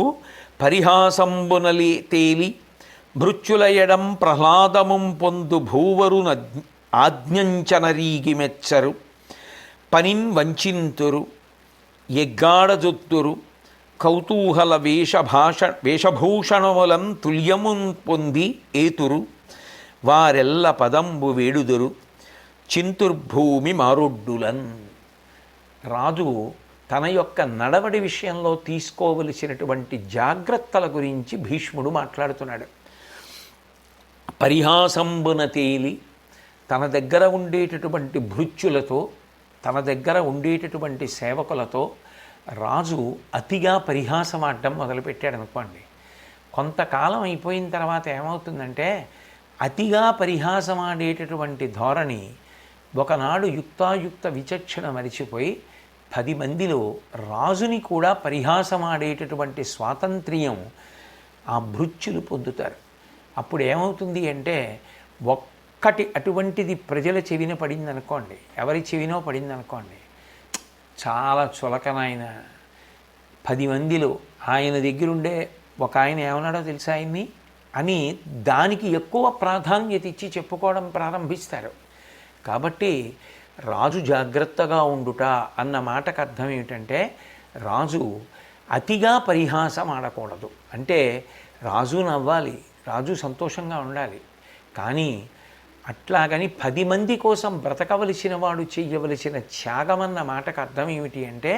పరిహాసంబునలి తేలి భృత్యులయడం ప్రహ్లాదముం పొందు భూవరు ఆజ్ఞంచనరీగి మెచ్చరు పనిన్ వంచింతురు ఎగ్గాడజొత్తురు కౌతూహల వేషభూషణములం తుల్యమున్ పొంది ఏతురు వారెల్ల పదంబు వేడుదురు చింతుర్భూమి మారొడ్డులన్. రాజు తన యొక్క నడవడి విషయంలో తీసుకోవలసినటువంటి జాగ్రత్తల గురించి భీష్ముడు మాట్లాడుతున్నాడు. పరిహాసంబున తేలి తన దగ్గర ఉండేటటువంటి భృత్యులతో, తన దగ్గర ఉండేటటువంటి సేవకులతో రాజు అతిగా పరిహాసమాడడం మొదలుపెట్టాడు అనుకోండి. కొంతకాలం అయిపోయిన తర్వాత ఏమవుతుందంటే అతిగా పరిహాసమాడేటటువంటి ధోరణి ఒకనాడు యుక్తాయుక్త విచక్షణ మరిచిపోయి 10 మందిలో రాజుని కూడా పరిహాసమాడేటటువంటి స్వాతంత్ర్యం ఆ భృత్యులు పొందుతారు. అప్పుడు ఏమవుతుంది అంటే ఒక్కటి అటువంటిది ప్రజల చెవిన పడింది అనుకోండి, ఎవరి చెవినో పడింది అనుకోండి, చాలా చులకనాయన 10 మందిలో ఆయన దగ్గరుండే ఒక ఆయన ఏమన్నాడో తెలుసా ఆయన్ని అని దానికి ఎక్కువ ప్రాధాన్యత ఇచ్చి చెప్పుకోవడం ప్రారంభిస్తారు. కాబట్టి రాజు జాగ్రత్తగా ఉండుట అన్న మాటకు అర్థం ఏమిటంటే రాజు అతిగా పరిహాసం ఆడకూడదు. అంటే రాజు నవ్వాలి, రాజు సంతోషంగా ఉండాలి, కానీ అట్లాగని 10 మంది కోసం బ్రతకవలసిన వాడు చెయ్యవలసిన త్యాగమన్న మాటకు అర్థం ఏమిటి అంటే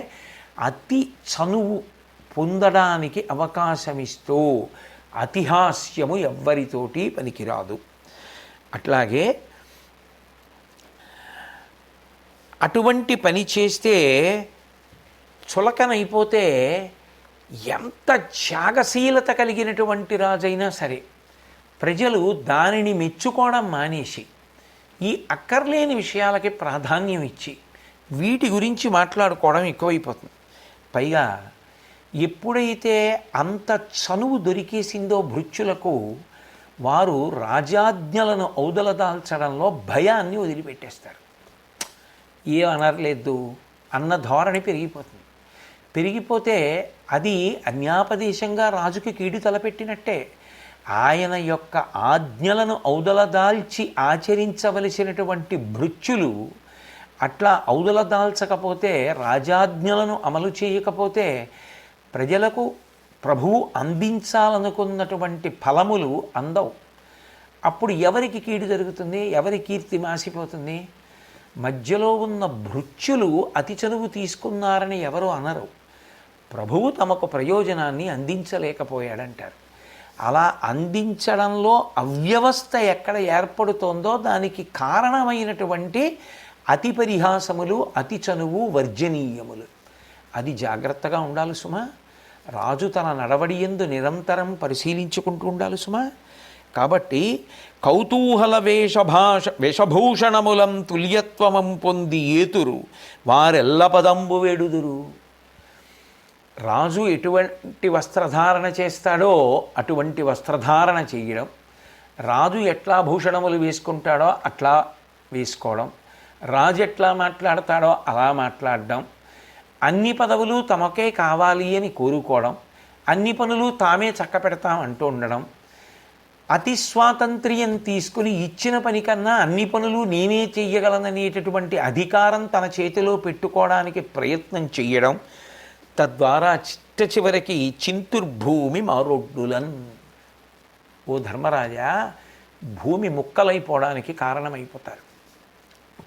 అతి చనువు పొందడానికి అవకాశమిస్తూ అతిహాస్యము ఎవ్వరితోటి పనికిరాదు. అట్లాగే అటువంటి పని చేస్తే చులకనైపోతే ఎంత త్యాగశీలత కలిగినటువంటి రాజైనా సరే ప్రజలు దానిని మెచ్చుకోవడం మానేసి ఈ అక్కర్లేని విషయాలకి ప్రాధాన్యం ఇచ్చి వీటి గురించి మాట్లాడుకోవడం ఎక్కువైపోతుంది. పైగా ఎప్పుడైతే అంత చనువు దొరికేసిందో భృత్యులకు వారు రాజాజ్ఞలను ఔదలదాల్చడంలో భయాన్ని వదిలిపెట్టేస్తారు. ఏ అనర్లేదు అన్న ధోరణి పెరిగిపోతుంది. పెరిగిపోతే అది అన్యాపదేశంగా రాజుకి కీడు తలపెట్టినట్టే. ఆయన యొక్క ఆజ్ఞలను ఔదలదాల్చి ఆచరించవలసినటువంటి భృత్యులు అట్లా ఔదలదాల్చకపోతే, రాజాజ్ఞలను అమలు చేయకపోతే ప్రజలకు ప్రభువు అందించాలనుకున్నటువంటి ఫలములు అందవు. అప్పుడు ఎవరికి కీడు జరుగుతుంది, ఎవరి కీర్తి మాసిపోతుంది? మధ్యలో ఉన్న భృత్యులు అతి చనువు తీసుకున్నారని ఎవరు అనరు, ప్రభువు తమకు ప్రయోజనాన్ని అందించలేకపోయాడంటారు. అలా అందించడంలో అవ్యవస్థ ఎక్కడ ఏర్పడుతోందో దానికి కారణమైనటువంటి అతి పరిహాసములు, అతి చనువు వర్జనీయములు. అది జాగ్రత్తగా ఉండాలి సుమా. రాజు తన నడవడి యందు నిరంతరం పరిశీలించుకుంటూ ఉండాలి సుమా. కాబట్టి కౌతూహల వేషభూషణములం తుల్యత్వమం పొంది ఏతురు వారెల్ల పదంబు వేడుదురు. రాజు ఎటువంటి వస్త్రధారణ చేస్తాడో అటువంటి వస్త్రధారణ చేయడం, రాజు ఎట్లా భూషణములు వేసుకుంటాడో అట్లా వేసుకోవడం, రాజు ఎట్లా మాట్లాడతాడో అలా మాట్లాడడం, అన్ని పదవులు తమకే కావాలి అని కోరుకోవడం, అన్ని పనులు తామే చక్కపెడతాం అంటూ ఉండడం, అతి స్వాతంత్ర్యం తీసుకుని ఇచ్చిన పని కన్నా అన్ని పనులు నేనే చెయ్యగలననేటటువంటి అధికారం తన చేతిలో పెట్టుకోవడానికి ప్రయత్నం చెయ్యడం, తద్వారా చిట్ట చివరికి చింతుర్భూమి మారొడ్డులన్. ఓ ధర్మరాజా, భూమి ముక్కలైపోవడానికి కారణమైపోతారు.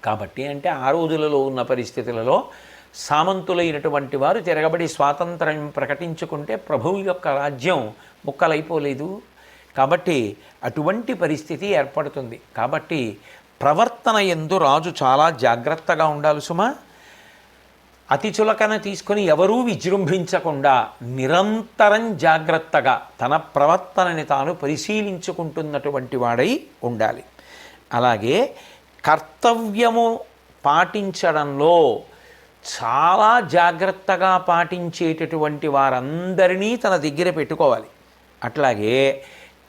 కాబట్టి అంటే ఆ రోజులలో ఉన్న పరిస్థితులలో సామంతులైనటువంటి వారు తిరగబడి స్వాతంత్రం ప్రకటించుకుంటే ప్రభువు యొక్క రాజ్యం ముక్కలైపోలేదు. కాబట్టి అటువంటి పరిస్థితి ఏర్పడుతుంది. కాబట్టి ప్రవర్తన యందు రాజు చాలా జాగ్రత్తగా ఉండాలి సుమా. అతి చులకన తీసుకొని ఎవరూ విజృంభించకుండా నిరంతరం జాగ్రత్తగా తన ప్రవర్తనని తాను పరిశీలించుకుంటున్నటువంటి వాడై ఉండాలి. అలాగే కర్తవ్యము పాటించడంలో చాలా జాగ్రత్తగా పాటించేటటువంటి వారందరినీ తన దగ్గర పెట్టుకోవాలి. అట్లాగే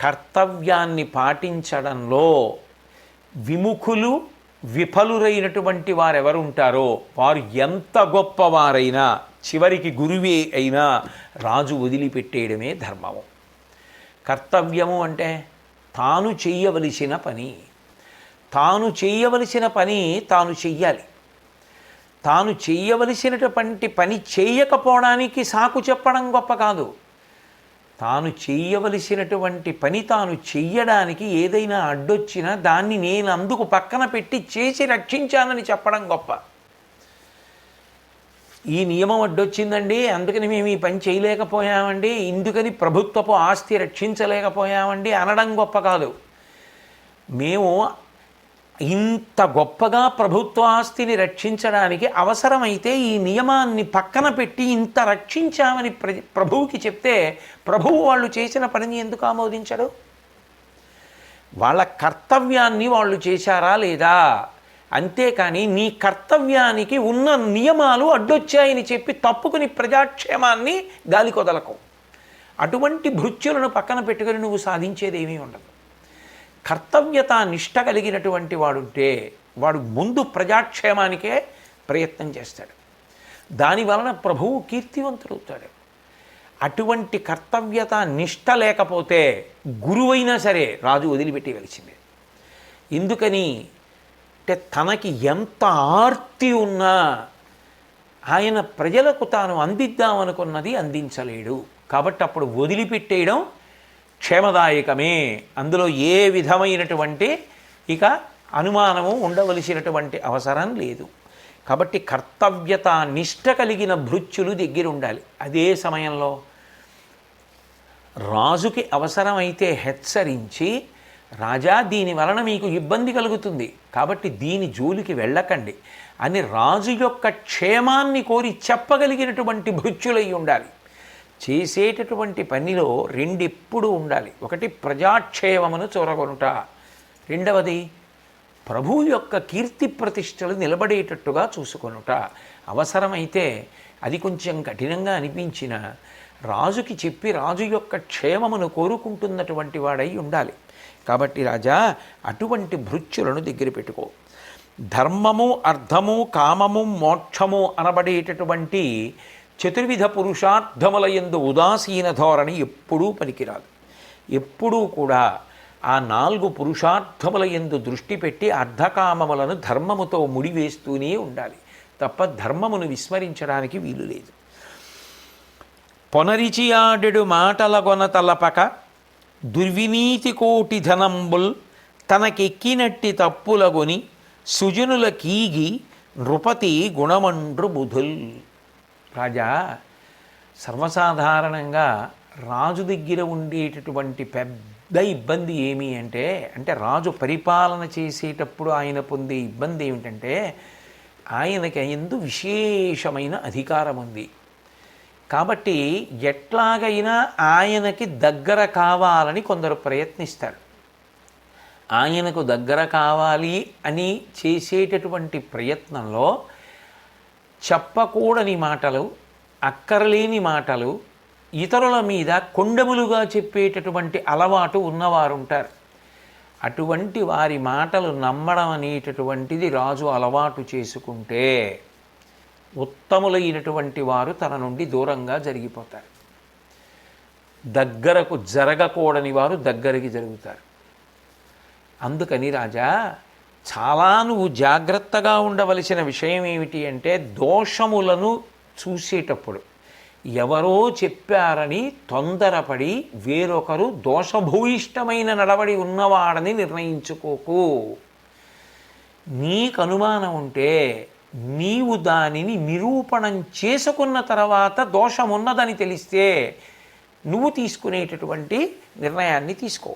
కర్తవ్యాన్ని పాటించడంలో విముఖులు విఫలురైనటువంటి వారెవరు ఉంటారో వారు ఎంత గొప్పవారైనా చివరికి గురువే అయినా రాజు వదిలిపెట్టేయడమే ధర్మము. కర్తవ్యము అంటే తాను చెయ్యవలసిన పని, తాను చేయవలసిన పని తాను చెయ్యాలి. తాను చేయవలసినటువంటి పని చేయకపోవడానికి సాకు చెప్పడం గొప్ప కాదు. తాను చెయ్యవలసినటువంటి పని తాను చెయ్యడానికి ఏదైనా అడ్డొచ్చినా దాన్ని నేను అందుకు పక్కన పెట్టి చేసి రక్షించానని చెప్పడం గొప్ప. ఈ నియమం అడ్డొచ్చిందండి, అందుకని మేము ఈ పని చేయలేకపోయామండి, ఇందుకని ప్రభుత్వపు ఆస్తి రక్షించలేకపోయామండి అనడం గొప్ప కాదు. మేము ఇంత గొప్పగా ప్రభుత్వ ఆస్తిని రక్షించడానికి అవసరమైతే ఈ నియమాన్ని పక్కన పెట్టి ఇంత రక్షించామని ప్రభువుకి చెప్తే ప్రభువు వాళ్ళు చేసిన పనిని ఎందుకు ఆమోదించడు? వాళ్ళ కర్తవ్యాన్ని వాళ్ళు చేశారా లేదా? అంతేకాని నీ కర్తవ్యానికి ఉన్న నియమాలు అడ్డొచ్చాయని చెప్పి తప్పుకుని ప్రజాక్షేమాన్ని గాలికొదలకు. అటువంటి భృత్యులను పక్కన పెట్టుకొని నువ్వు సాధించేది ఏమీ ఉండదు. కర్తవ్యత నిష్ట కలిగినటువంటి వాడుంటే వాడు ముందు ప్రజాక్షేమానికే ప్రయత్నం చేస్తాడు. దానివలన ప్రభువు కీర్తివంతుడవుతాడు. అటువంటి కర్తవ్యత నిష్ట లేకపోతే గురువైనా సరే రాజు వదిలిపెట్టేవలసిందే. ఎందుకని అంటే తనకి ఎంత ఆర్తి ఉన్నా ఆయన ప్రజలకు తాను అందిద్దామనుకున్నది అందించలేడు. కాబట్టి అప్పుడు వదిలిపెట్టేయడం క్షేమదాయకమే. అందులో ఏ విధమైనటువంటి ఇక అనుమానము ఉండవలసినటువంటి అవసరం లేదు. కాబట్టి కర్తవ్యత నిష్ట కలిగిన భృత్యులు దగ్గర ఉండాలి. అదే సమయంలో రాజుకి అవసరమైతే హెచ్చరించి, రాజా దీని వలన మీకు ఇబ్బంది కలుగుతుంది కాబట్టి దీని జోలికి వెళ్ళకండి అని రాజు యొక్క క్షేమాన్ని కోరి చెప్పగలిగినటువంటి భృత్యులై ఉండాలి. చేసేటటువంటి పనిలో రెండెప్పుడు ఉండాలి. ఒకటి ప్రజాక్షేమమును చూరగొనుట, రెండవది ప్రభువు యొక్క కీర్తి ప్రతిష్టలు నిలబడేటట్టుగా చూసుకొనుట. అవసరమైతే అది కొంచెం కఠినంగా అనిపించిన రాజుకి చెప్పి రాజు యొక్క క్షేమమును కోరుకుంటున్నటువంటి వాడై ఉండాలి. కాబట్టి రాజా అటువంటి భృత్యులను దగ్గర పెట్టుకో. ధర్మము, అర్థము, కామము, మోక్షము అనబడేటటువంటి చతుర్విధ పురుషార్థముల యందు ఉదాసీన ధోరణి ఎప్పుడూ పనికిరాదు. ఎప్పుడూ కూడా ఆ 4 పురుషార్థముల యందు దృష్టి పెట్టి అర్ధకామములను ధర్మముతో ముడివేస్తూనే ఉండాలి తప్ప ధర్మమును విస్మరించడానికి వీలు లేదు. పొనరిచియాడెడు మాటల గొన తలపక దుర్వినీతి కోటి ధనంబుల్ తనకెక్కినట్టి తప్పులగొని సుజనుల కీగి నృపతి గుణమండ్రు బుధుల్. రాజా, సర్వసాధారణంగా రాజు దగ్గర ఉండేటటువంటి పెద్ద ఇబ్బంది ఏమి అంటే రాజు పరిపాలన చేసేటప్పుడు ఆయన పొందే ఇబ్బంది ఏమిటంటే ఆయనకి ఎందు విశేషమైన అధికారం ఉంది. కాబట్టి ఎట్లాగైనా ఆయనకి దగ్గర కావాలని కొందరు ప్రయత్నిస్తారు. ఆయనకు దగ్గర కావాలి అని చేసేటటువంటి ప్రయత్నంలో చెప్పకూడని మాటలు, అక్కరలేని మాటలు, ఇతరుల మీద కొండములుగా చెప్పేటటువంటి అలవాటు ఉన్నవారుంటారు. అటువంటి వారి మాటలు నమ్మడం అనేటటువంటిది రాజు అలవాటు చేసుకుంటే ఉత్తములైనటువంటి వారు తన నుండి దూరంగా జరిగిపోతారు. దగ్గరకు జరగకూడని వారు దగ్గరికి జరుగుతారు. అందుకని రాజా, చాలా నువ్వు జాగ్రత్తగా ఉండవలసిన విషయం ఏమిటి అంటే దోషములను చూసేటప్పుడు ఎవరో చెప్పారని తొందరపడి వేరొకరు దోషభూయిష్టమైన నడవడి ఉన్నవాడని నిర్ణయించుకోకు. నీకు అనుమానం ఉంటే నీవు దానిని నిరూపణం చేసుకున్న తర్వాత దోషమున్నదని తెలిస్తే నువ్వు తీసుకునేటటువంటి నిర్ణయాన్ని తీసుకో.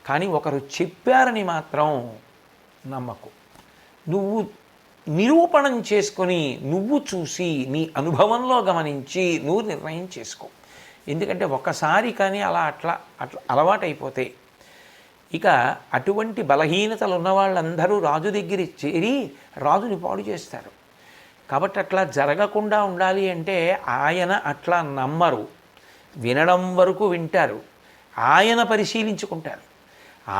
కానీ ఒకరు చెప్పారని మాత్రం నమ్మకు. నువ్వు నిరూపణం చేసుకొని నువ్వు చూసి నీ అనుభవంలో గమనించి నువ్వు నిర్ణయం చేసుకో. ఎందుకంటే ఒకసారి కానీ అట్లా అలవాటైపోతే ఇక అటువంటి బలహీనతలు ఉన్న వాళ్ళందరూ రాజు దగ్గర చేరి రాజుని పాడు చేస్తారు. కాబట్టి అట్లా జరగకుండా ఉండాలి అంటే ఆయన అట్లా నమ్మరు, వినడం వరకు వింటారు, ఆయన పరిశీలించుకుంటారు,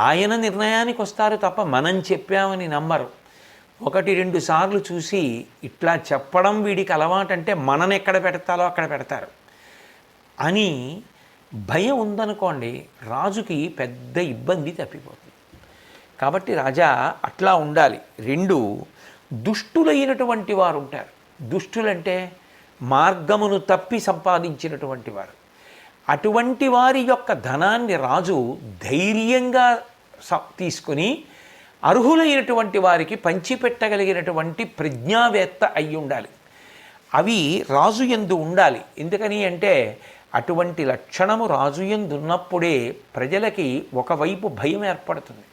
ఆయన నిర్ణయానికి వస్తారు తప్ప మనం చెప్పామని నమ్మరు. 1-2 సార్లు చూసి ఇట్లా చెప్పడం వీడికి అలవాటంటే మనని ఎక్కడ పెడతాలో అక్కడ పెడతారు అని భయం ఉందనుకోండి, రాజుకి పెద్ద ఇబ్బంది తప్పిపోతుంది. కాబట్టి రాజా అట్లా ఉండాలి. 2 దుష్టులైనటువంటి వారు ఉంటారు. దుష్టులంటే మార్గమును తప్పి సంపాదించినటువంటి వారు. అటువంటి వారి యొక్క ధనాన్ని రాజు ధైర్యంగా తీసుకుని అర్హులైనటువంటి వారికి పంచిపెట్టగలిగినటువంటి ప్రజ్ఞావేత్త అయి ఉండాలి. అవి రాజు యందు ఉండాలి. ఎందుకని అంటే అటువంటి లక్షణము రాజు యందు ఉన్నప్పుడే ప్రజలకి ఒకవైపు భయం ఏర్పడుతుంది.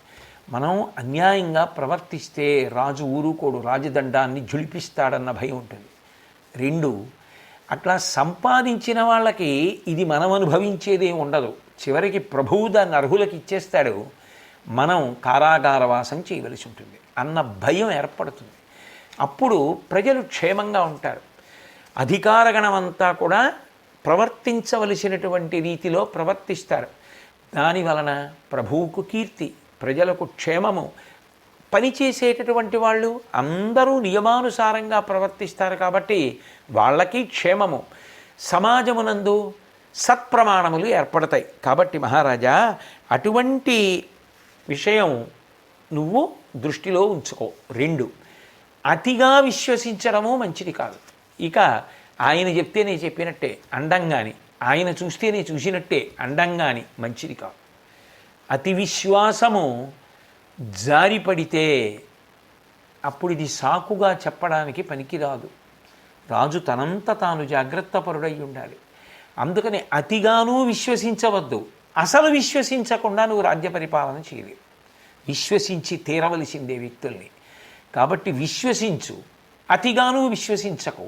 మనం అన్యాయంగా ప్రవర్తిస్తే రాజు ఊరుకోడు, రాజదండాన్ని జుళిపిస్తాడన్న భయం ఉంటుంది. 2 అట్లా సంపాదించిన వాళ్ళకి ఇది మనం అనుభవించేదే ఉండదు. చివరికి ప్రభువు దాన్ని అర్హులకు ఇచ్చేస్తాడు, మనం కారాగారవాసం చేయవలసి ఉంటుంది అన్న భయం ఏర్పడుతుంది. అప్పుడు ప్రజలు క్షేమంగా ఉంటారు. అధికారగణమంతా కూడా ప్రవర్తించవలసినటువంటి రీతిలో ప్రవర్తిస్తారు. దాని వలన ప్రభువుకు కీర్తి, ప్రజలకు క్షేమము. పనిచేసేటటువంటి వాళ్ళు అందరూ నియమానుసారంగా ప్రవర్తిస్తారు కాబట్టి వాళ్ళకి క్షేమము. సమాజమునందు సత్ప్రమాణములు ఏర్పడతాయి. కాబట్టి మహారాజా, అటువంటి విషయం నువ్వు దృష్టిలో ఉంచుకో. 2, అతిగా విశ్వసించడము మంచిది కాదు. ఇక ఆయన చెప్తే నేను చెప్పినట్టే అండంగాని, ఆయన చూస్తే నేను చూసినట్టే అండంగాని మంచిది కాదు. అతి విశ్వాసము జారిపడితే అప్పుడు ఇది సాకుగా చెప్పడానికి పనికిరాదు. రాజు తనంత తాను జాగ్రత్త పరుడై ఉండాలి. అందుకని అతిగానూ విశ్వసించవద్దు, అసలు విశ్వసించకుండా నువ్వు రాజ్య పరిపాలన చేయలేవు. విశ్వసించి తీరవలసిందే వ్యక్తుల్ని. కాబట్టి విశ్వసించు, అతిగానూ విశ్వసించకు.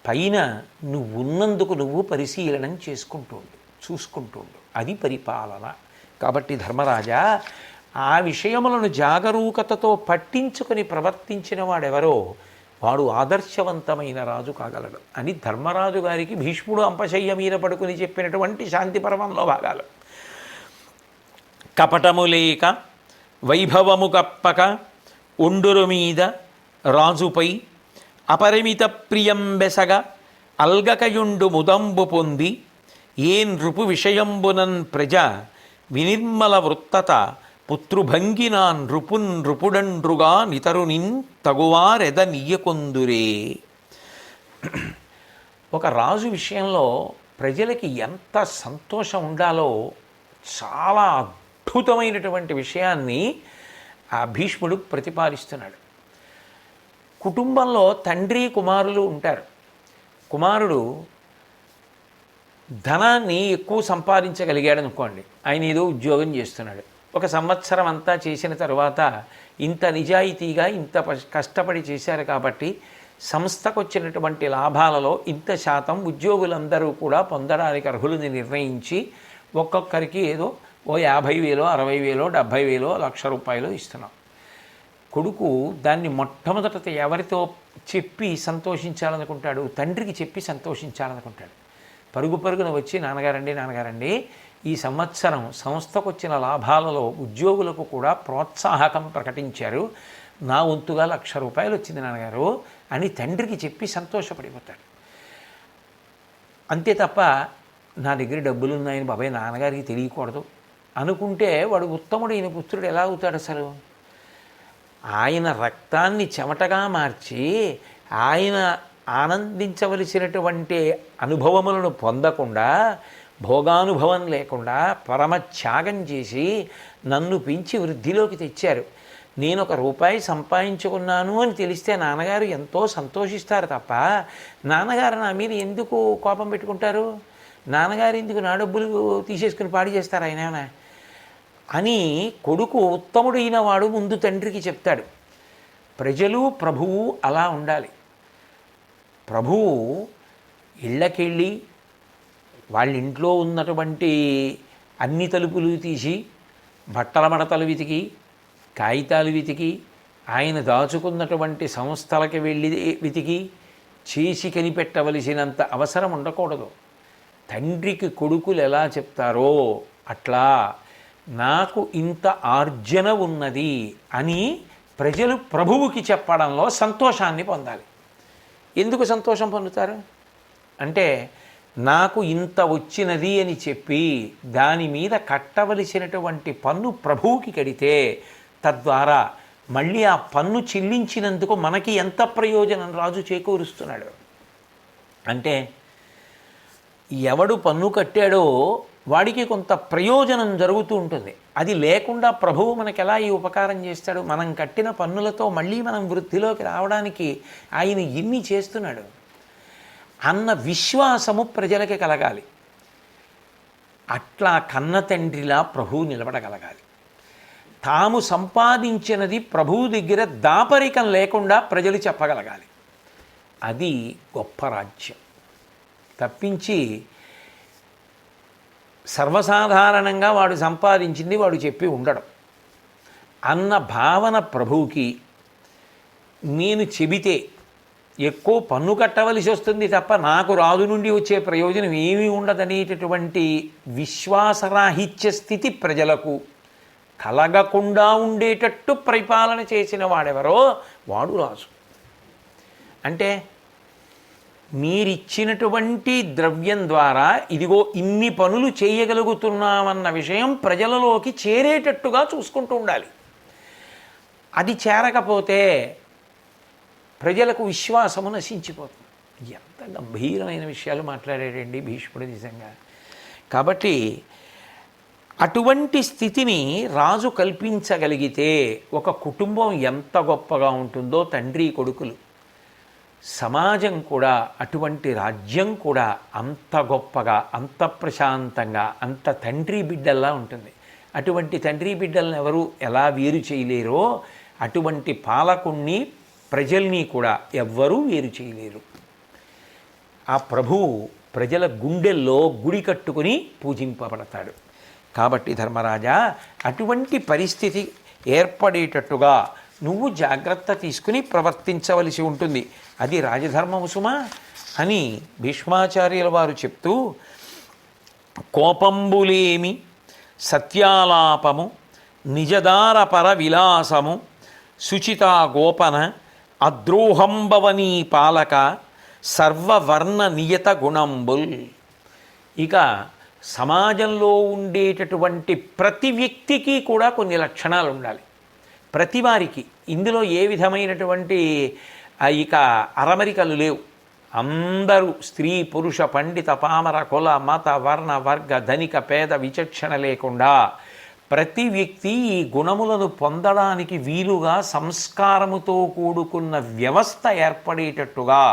పైన నువ్వు ఉన్నందుకు నువ్వు పరిశీలనం చూసుకుంటుండు. అది పరిపాలన. కాబట్టి ధర్మరాజా, ఆ విషయములను జాగరూకతతో పట్టించుకొని ప్రవర్తించిన వాడెవరో వాడు ఆదర్శవంతమైన రాజు కాగలడు అని ధర్మరాజు గారికి భీష్ముడు అంపశయ్య మీద పడుకుని చెప్పినటువంటి శాంతి పర్వంలో భాగాలు. కపటము లేక వైభవము కప్పక ఒండురు మీద రాజుపై అపరిమిత ప్రియం బెసగ అల్గకయుండు ముదంబు పొంది ఏ నృపు విషయంబునన్ ప్రజ వినిర్మల వృత్తత పుత్రుభంగినా నృపుడండ్రుగా నితరునిన్ తగువారెద నీయకొందురే. ఒక రాజు విషయంలో ప్రజలకి ఎంత సంతోషం ఉండాలో చాలా అద్భుతమైనటువంటి విషయాన్ని ఆ భీష్ముడు ప్రతిపాదిస్తున్నాడు. కుటుంబంలో తండ్రి కుమారులు ఉంటారు. కుమారుడు ధనాన్ని ఎక్కువ సంపాదించగలిగాడు అనుకోండి, ఆయన ఏదో ఉద్యోగం చేస్తున్నాడు. ఒక సంవత్సరం అంతా చేసిన తర్వాత ఇంత నిజాయితీగా ఇంత కష్టపడి చేశారు కాబట్టి సంస్థకు వచ్చినటువంటి లాభాలలో ఇంత శాతం ఉద్యోగులందరూ కూడా పొందడానికి అర్హులని నిర్ణయించి ఒక్కొక్కరికి ఏదో ఓ 50,000, 60,000, 70,000, ₹1,00,000 ఇస్తున్నాం. కొడుకు దాన్ని మొట్టమొదట ఎవరితో చెప్పి సంతోషించాలనుకుంటాడు? తండ్రికి చెప్పి సంతోషించాలనుకుంటాడు. పరుగు పరుగున వచ్చి నాన్నగారండి ఈ సంవత్సరం సంస్థకు వచ్చిన లాభాలలో ఉద్యోగులకు కూడా ప్రోత్సాహకం ప్రకటించారు, నా వంతుగా ₹1,00,000 వచ్చింది నాన్నగారు అని తండ్రికి చెప్పి సంతోషపడిపోతాడు. అంతే తప్ప నా దగ్గర డబ్బులు ఉన్నాయని బాబాయ్ నాన్నగారికి తెలియకూడదు అనుకుంటే వాడు ఉత్తముడైన పుత్రుడు ఎలా అవుతాడు? అసలు ఆయన రక్తాన్ని చెమటగా మార్చి ఆయన ఆనందించవలసినటువంటి అనుభవములను పొందకుండా, భోగానుభవం లేకుండా పరమత్యాగం చేసి నన్ను పెంచి వృద్ధిలోకి తెచ్చారు. నేను ₹1 సంపాదించుకున్నాను అని తెలిస్తే నాన్నగారు ఎంతో సంతోషిస్తారు తప్ప నాన్నగారు నా మీద ఎందుకు కోపం పెట్టుకుంటారు? నాన్నగారు ఎందుకు నా డబ్బులు తీసేసుకుని పాడి చేస్తారు ఆయన అని కొడుకు ఉత్తముడైన వాడు ముందు తండ్రికి చెప్తాడు. ప్రజలు ప్రభువు అలా ఉండాలి. ప్రభువు ఇళ్ళకెళ్ళి వాళ్ళ ఇంట్లో ఉన్నటువంటి అన్ని తలుపులు తీసి బట్టల మడతలు వెతికి కాగితాలు వెతికి ఆయన దాచుకున్నటువంటి సంస్థలకి వెళ్ళి వెతికి చేసి కనిపెట్టవలసినంత అవసరం ఉండకూడదు. తండ్రికి కొడుకులు ఎలా చెప్తారో అట్లా నాకు ఇంత ఆర్జన ఉన్నది అని ప్రజలు ప్రభువుకి చెప్పడంలో సంతోషాన్ని పొందాలి. ఎందుకు సంతోషం పొందుతారు అంటే నాకు ఇంత వచ్చినది అని చెప్పి దాని మీద కట్టవలసినటువంటి పన్ను ప్రభువుకి కడితే తద్వారా మళ్ళీ ఆ పన్ను చెల్లించినందుకు మనకి ఎంత ప్రయోజనం రాజు చేకూరుస్తున్నాడు అంటే ఎవడు పన్ను కట్టాడో వాడికి కొంత ప్రయోజనం జరుగుతూ ఉంటుంది. అది లేకుండా ప్రభువు మనకు ఎలా ఈ ఉపకారం చేస్తాడు? మనం కట్టిన పన్నులతో మళ్ళీ మనం వృద్ధిలోకి రావడానికి ఆయన ఎన్ని చేస్తున్నాడు అన్న విశ్వాసము ప్రజలకి కలగాలి. అట్లా కన్న తండ్రిలా ప్రభువు నిలబడగలగాలి. తాము సంపాదించినది ప్రభువు దగ్గర దాపరికం లేకుండా ప్రజలు చెప్పగలగాలి. అది గొప్ప రాజ్యం. తప్పించి సర్వసాధారణంగా వాడు సంపాదించింది వాడు చెప్పి ఉండడం అన్న భావన ప్రభువుకి నేను చెబితే ఎక్కువ పన్ను కట్టవలసి వస్తుంది తప్ప నాకు రాజు నుండి వచ్చే ప్రయోజనం ఏమీ ఉండదనేటటువంటి విశ్వాసరాహిత్య స్థితి ప్రజలకు కలగకుండా ఉండేటట్టు పరిపాలన చేసిన వాడెవరో వాడు రాజు. అంటే మీరిచ్చినటువంటి ద్రవ్యం ద్వారా ఇదిగో ఇన్ని పనులు చేయగలుగుతున్నామన్న విషయం ప్రజలలోకి చేరేటట్టుగా చూసుకుంటూ ఉండాలి. అది చేరకపోతే ప్రజలకు విశ్వాసము నశించిపోతుంది. ఎంత గంభీరమైన విషయాలు మాట్లాడాడండి భీష్ముడు నిజంగా. కాబట్టి అటువంటి స్థితిని రాజు కల్పించగలిగితే ఒక కుటుంబం ఎంత గొప్పగా ఉంటుందో, తండ్రి కొడుకులు, సమాజం కూడా, అటువంటి రాజ్యం కూడా అంత గొప్పగా, అంత ప్రశాంతంగా, అంత తండ్రి బిడ్డల్లా ఉంటుంది. అటువంటి తండ్రి బిడ్డలను ఎవరు ఎలా వేరు చేయలేరో అటువంటి పాలకుణ్ణి, ప్రజల్ని కూడా ఎవ్వరూ వేరు చేయలేరు. ఆ ప్రభువు ప్రజల గుండెల్లో గుడి కట్టుకుని పూజింపబడతాడు. కాబట్టి ధర్మరాజా, అటువంటి పరిస్థితి ఏర్పడేటట్టుగా నువ్వు జాగ్రత్త తీసుకుని ప్రవర్తించవలసి ఉంటుంది. అది రాజధర్మము సుమా అని భీష్మాచార్యుల వారు చెప్తూ, కోపంబులేమి సత్యాలాపము నిజదార పర విలాసము శుచితా గోపన అద్రోహంబవనీ పాలక సర్వవర్ణ నియత గుణంబుల్. ఇక సమాజంలో ఉండేటటువంటి ప్రతి వ్యక్తికి కూడా కొన్ని లక్షణాలు ఉండాలి. ప్రతి వారికి ఇందులో ఏ విధమైనటువంటి ఇక అరమరికలు లేవు. అందరూ స్త్రీ పురుష పండిత పామర కుల మత వర్ణ వర్గ ధనిక పేద విచక్షణ లేకుండా ప్రతి వ్యక్తి ఈ గుణములను పొందడానికి వీలుగా సంస్కారముతో కూడుకున్న వ్యవస్థ ఏర్పడేటట్టుగా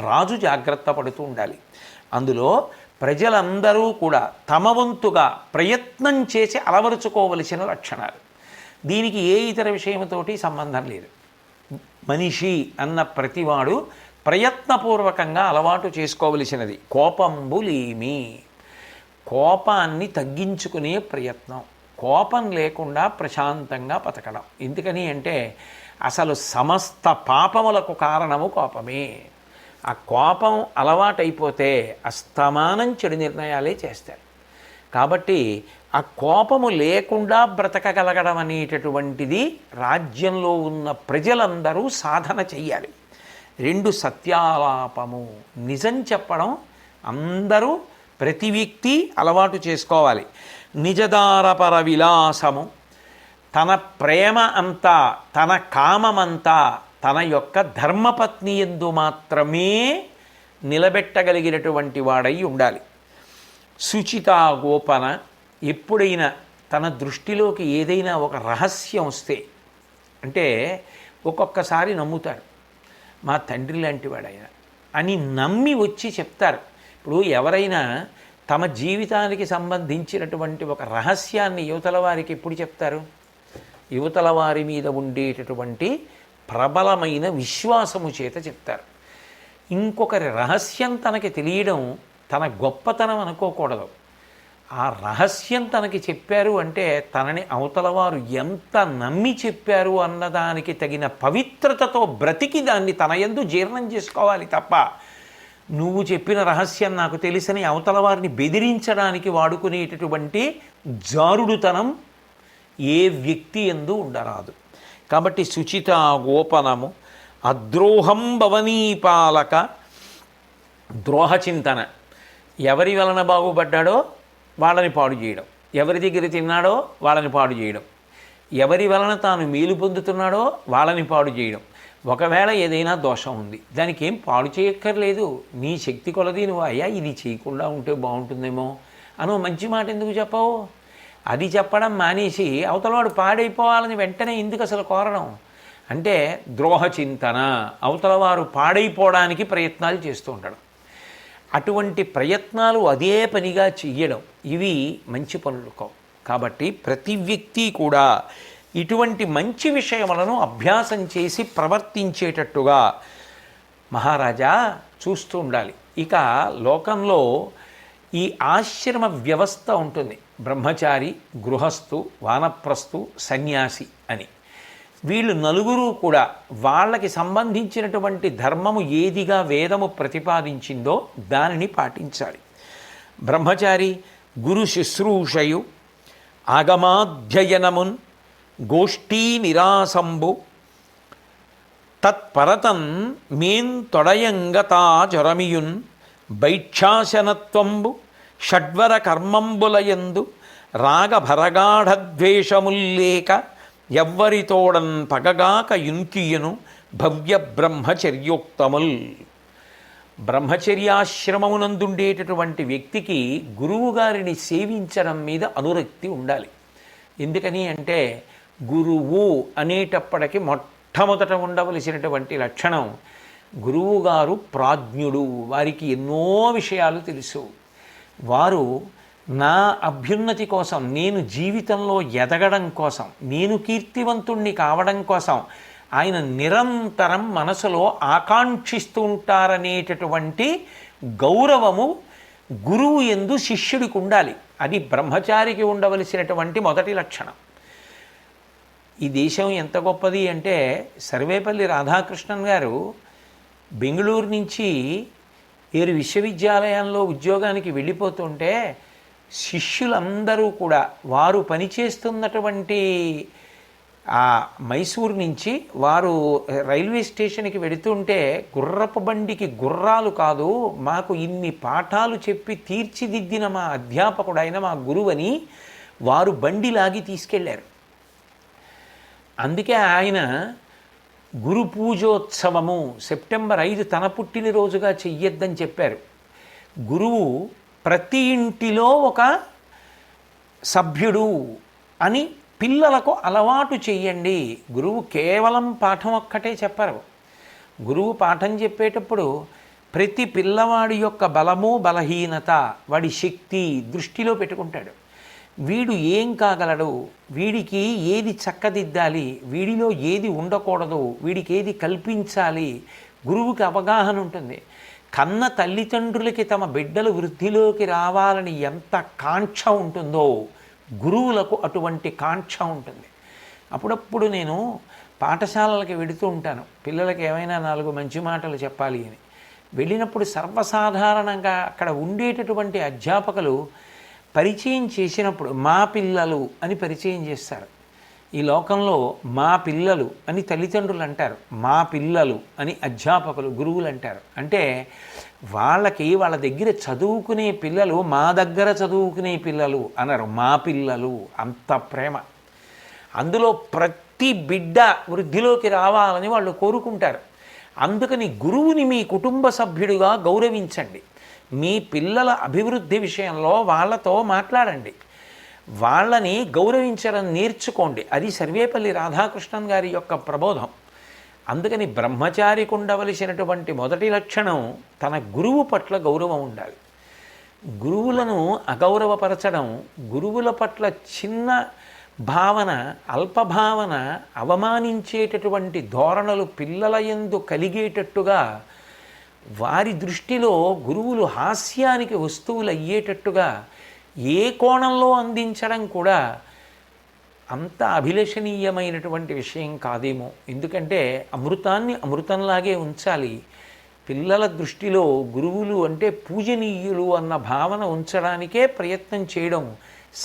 రాజు జాగ్రత్త పడుతూ ఉండాలి. అందులో ప్రజలందరూ కూడా తమ వంతుగా ప్రయత్నం చేసి అలవరుచుకోవలసిన లక్షణాలు. దీనికి ఏ ఇతర విషయంతోటి సంబంధం లేదు. మనిషి అన్న ప్రతివాడు ప్రయత్నపూర్వకంగా అలవాటు చేసుకోవలసినది కోపంబులేమి. కోపాన్ని తగ్గించుకునే ప్రయత్నం, కోపం లేకుండా ప్రశాంతంగా బతకడం. ఎందుకని అంటే అసలు సమస్త పాపములకు కారణము కోపమే. ఆ కోపం అలవాటైపోతే అస్తమానం చెడు నిర్ణయాలే చేస్తారు. కాబట్టి ఆ కోపము లేకుండా బ్రతకగలగడం అనేటటువంటిది రాజ్యంలో ఉన్న ప్రజలందరూ సాధన చెయ్యాలి. 2 సత్యాలాపము, నిజం చెప్పడం అందరూ ప్రతి వ్యక్తి అలవాటు చేసుకోవాలి. నిజదారపర విలాసము, తన ప్రేమ అంతా, తన కామమంతా తన యొక్క ధర్మపత్ని యందు మాత్రమే నిలబెట్టగలిగినటువంటి వాడై ఉండాలి. శుచితా గోపన, ఎప్పుడైనా తన దృష్టిలోకి ఏదైనా ఒక రహస్యం వస్తే, అంటే ఒక్కొక్కసారి నమ్ముతారు మా తండ్రి లాంటి వాడైనా అని నమ్మి వచ్చి చెప్తారు. ఇప్పుడు ఎవరైనా తమ జీవితానికి సంబంధించినటువంటి ఒక రహస్యాన్ని యువతల వారికి ఎప్పుడు చెప్తారు? యువతల వారి మీద ఉండేటటువంటి ప్రబలమైన విశ్వాసము చేత చెప్తారు. ఇంకొకరి రహస్యం తనకి తెలియడం తన గొప్పతనం అనుకోకూడదు. ఆ రహస్యం తనకి చెప్పారు అంటే తనని అవతలవారు ఎంత నమ్మి చెప్పారు అన్నదానికి తగిన పవిత్రతతో బ్రతికి దాన్ని తన యందు జీర్ణం చేసుకోవాలి తప్ప నువ్వు చెప్పిన రహస్యం నాకు తెలిసని అవతల వారిని బెదిరించడానికి వాడుకునేటటువంటి జారుడుతనం ఏ వ్యక్తి యందు ఉండరాదు. కాబట్టి శుచిత గోపనము, అద్రోహం భవనీపాలక, ద్రోహచింతన, ఎవరి వలన బాగుపడ్డాడో వాళ్ళని పాడు చేయడం, ఎవరి దగ్గర తిన్నాడో వాళ్ళని పాడు చేయడం, ఎవరి వలన తాను మేలు పొందుతున్నాడో వాళ్ళని పాడు చేయడం. ఒకవేళ ఏదైనా దోషం ఉంది, దానికి ఏం పాడు చేయక్కర్లేదు, నీ శక్తి కొలది నువ్వు అయ్యా ఇది చేయకుండా ఉంటే బాగుంటుందేమో అనో మంచి మాట ఎందుకు చెప్పవు? అది చెప్పడం మానేసి అవతలవాడు పాడైపోవాలని వెంటనే ఎందుకు అసలు కోరడం? అంటే ద్రోహచింతన, అవతలవారు పాడైపోవడానికి ప్రయత్నాలు చేస్తూ ఉండడం. అటువంటి ప్రయత్నాలు అదే పనిగా చెయ్యడం, ఇవి మంచి పనులు కావు. కాబట్టి ప్రతి వ్యక్తి కూడా ఇటువంటి మంచి విషయములను అభ్యాసం చేసి ప్రవర్తించేటట్టుగా మహారాజా చూస్తూ ఉండాలి. ఇక లోకంలో ఈ ఆశ్రమ వ్యవస్థ ఉంటుంది. బ్రహ్మచారి, గృహస్థు, వానప్రస్థు, సన్యాసి అని. వీళ్ళు నలుగురు కూడా వాళ్ళకి సంబంధించినటువంటి ధర్మము ఏదిగా వేదము ప్రతిపాదించిందో దానిని పాటించాలి. బ్రహ్మచారి గురు శుశ్రూషయు ఆగమాధ్యయనమున్ గోష్ఠీ నిరాసంబు తత్పరతన్ మేన్ తొడయంగతా జొరమియున్ భైక్షాసనత్వంబు షడ్వర కర్మంబులయందు రాగభరగాఢద్వేషముల్లేక ఎవ్వరితోడన్ పగగాక యున్కియను భవ్య బ్రహ్మచర్యోక్తముల్. బ్రహ్మచర్యాశ్రమమునందుండేటటువంటి వ్యక్తికి గురువుగారిని సేవించడం మీద అనురక్తి ఉండాలి. ఎందుకని అంటే గురువు అనేటప్పటికి మొట్టమొదట ఉండవలసినటువంటి లక్షణం గురువుగారు ప్రాజ్ఞుడు, వారికి ఎన్నో విషయాలు తెలుసు. వారు నా అభ్యున్నతి కోసం, నేను జీవితంలో ఎదగడం కోసం, నేను కీర్తివంతుణ్ణి కావడం కోసం ఆయన నిరంతరం మనసులో ఆకాంక్షిస్తూ ఉంటారనేటటువంటి గౌరవము గురువు యందు శిష్యుడికి ఉండాలి. అది బ్రహ్మచారికి ఉండవలసినటువంటి మొదటి లక్షణం. ఈ దేశం ఎంత గొప్పది అంటే సర్వేపల్లి రాధాకృష్ణన్ గారు బెంగళూరు నుంచి ఏరు విశ్వవిద్యాలయంలో ఉద్యోగానికి వెళ్ళిపోతుంటే శిష్యులందరూ కూడా వారు పనిచేస్తున్నటువంటి ఆ మైసూరు నుంచి వారు రైల్వే స్టేషన్కి వెడుతుంటే గుర్రపు బండికి గుర్రాలు కాదు, మాకు ఇన్ని పాఠాలు చెప్పి తీర్చిదిద్దిన మా అధ్యాపకుడైన మా గురువని వారు బండి లాగి తీసుకెళ్లారు. అందుకే ఆయన గురు పూజోత్సవము సెప్టెంబర్ 5 తన పుట్టినరోజుగా చెయ్యొద్దని చెప్పారు. గురువు ప్రతి ఇంటిలో ఒక సభ్యుడు అని పిల్లలకు అలవాటు చెయ్యండి. గురువు కేవలం పాఠం ఒక్కటే చెప్పరు. గురువు పాఠం చెప్పేటప్పుడు ప్రతి పిల్లవాడి యొక్క బలము బలహీనత, వాడి శక్తి దృష్టిలో పెట్టుకుంటాడు. వీడు ఏం కాగలడు, వీడికి ఏది చక్కదిద్దాలి, వీడిలో ఏది ఉండకూడదు, వీడికి ఏది కల్పించాలి, గురువుకి అవగాహన ఉంటుంది. కన్న తల్లిదండ్రులకి తమ బిడ్డలు వృద్ధిలోకి రావాలని ఎంత కాంక్ష ఉంటుందో గురువులకు అటువంటి కాంక్ష ఉంటుంది. అప్పుడప్పుడు నేను పాఠశాలలకి వెడుతూ ఉంటాను, పిల్లలకి ఏమైనా 4 మంచి మాటలు చెప్పాలి అని. వెళ్ళినప్పుడు సర్వసాధారణంగా అక్కడ ఉండేటటువంటి అధ్యాపకులు పరిచయం చేసినప్పుడు మా పిల్లలు అని పరిచయం చేస్తారు. ఈ లోకంలో మా పిల్లలు అని తల్లిదండ్రులు అంటారు, మా పిల్లలు అని అధ్యాపకులు గురువులు అంటారు. అంటే వాళ్ళకి వాళ్ళ దగ్గర చదువుకునే పిల్లలు మా దగ్గర చదువుకునే పిల్లలు అనరు, మా పిల్లలు. అంత ప్రేమ. అందులో ప్రతి బిడ్డ వృద్ధిలోకి రావాలని వాళ్ళు కోరుకుంటారు. అందుకని గురువుని మీ కుటుంబ సభ్యుడిగా గౌరవించండి. మీ పిల్లల అభివృద్ధి విషయంలో వాళ్ళతో మాట్లాడండి, వాళ్ళని గౌరవించడం నేర్చుకోండి. అది సర్వేపల్లి రాధాకృష్ణన్ గారి యొక్క ప్రబోధం. అందుకని బ్రహ్మచారికి ఉండవలసినటువంటి మొదటి లక్షణం తన గురువు పట్ల గౌరవం ఉండాలి. గురువులను అగౌరవపరచడం, గురువుల పట్ల చిన్న భావన, అల్పభావన, అవమానించేటటువంటి ధోరణులు పిల్లల యందు కలిగేటట్టుగా, వారి దృష్టిలో గురువులు హాస్యానికి వస్తువులు అయ్యేటట్టుగా ఏ కోణంలో అందించడం కూడా అంత అభిలషణీయమైనటువంటి విషయం కాదేమో. ఎందుకంటే అమృతాన్ని అమృతంలాగే ఉంచాలి. పిల్లల దృష్టిలో గురువులు అంటే పూజనీయులు అన్న భావన ఉంచడానికే ప్రయత్నం చేయడం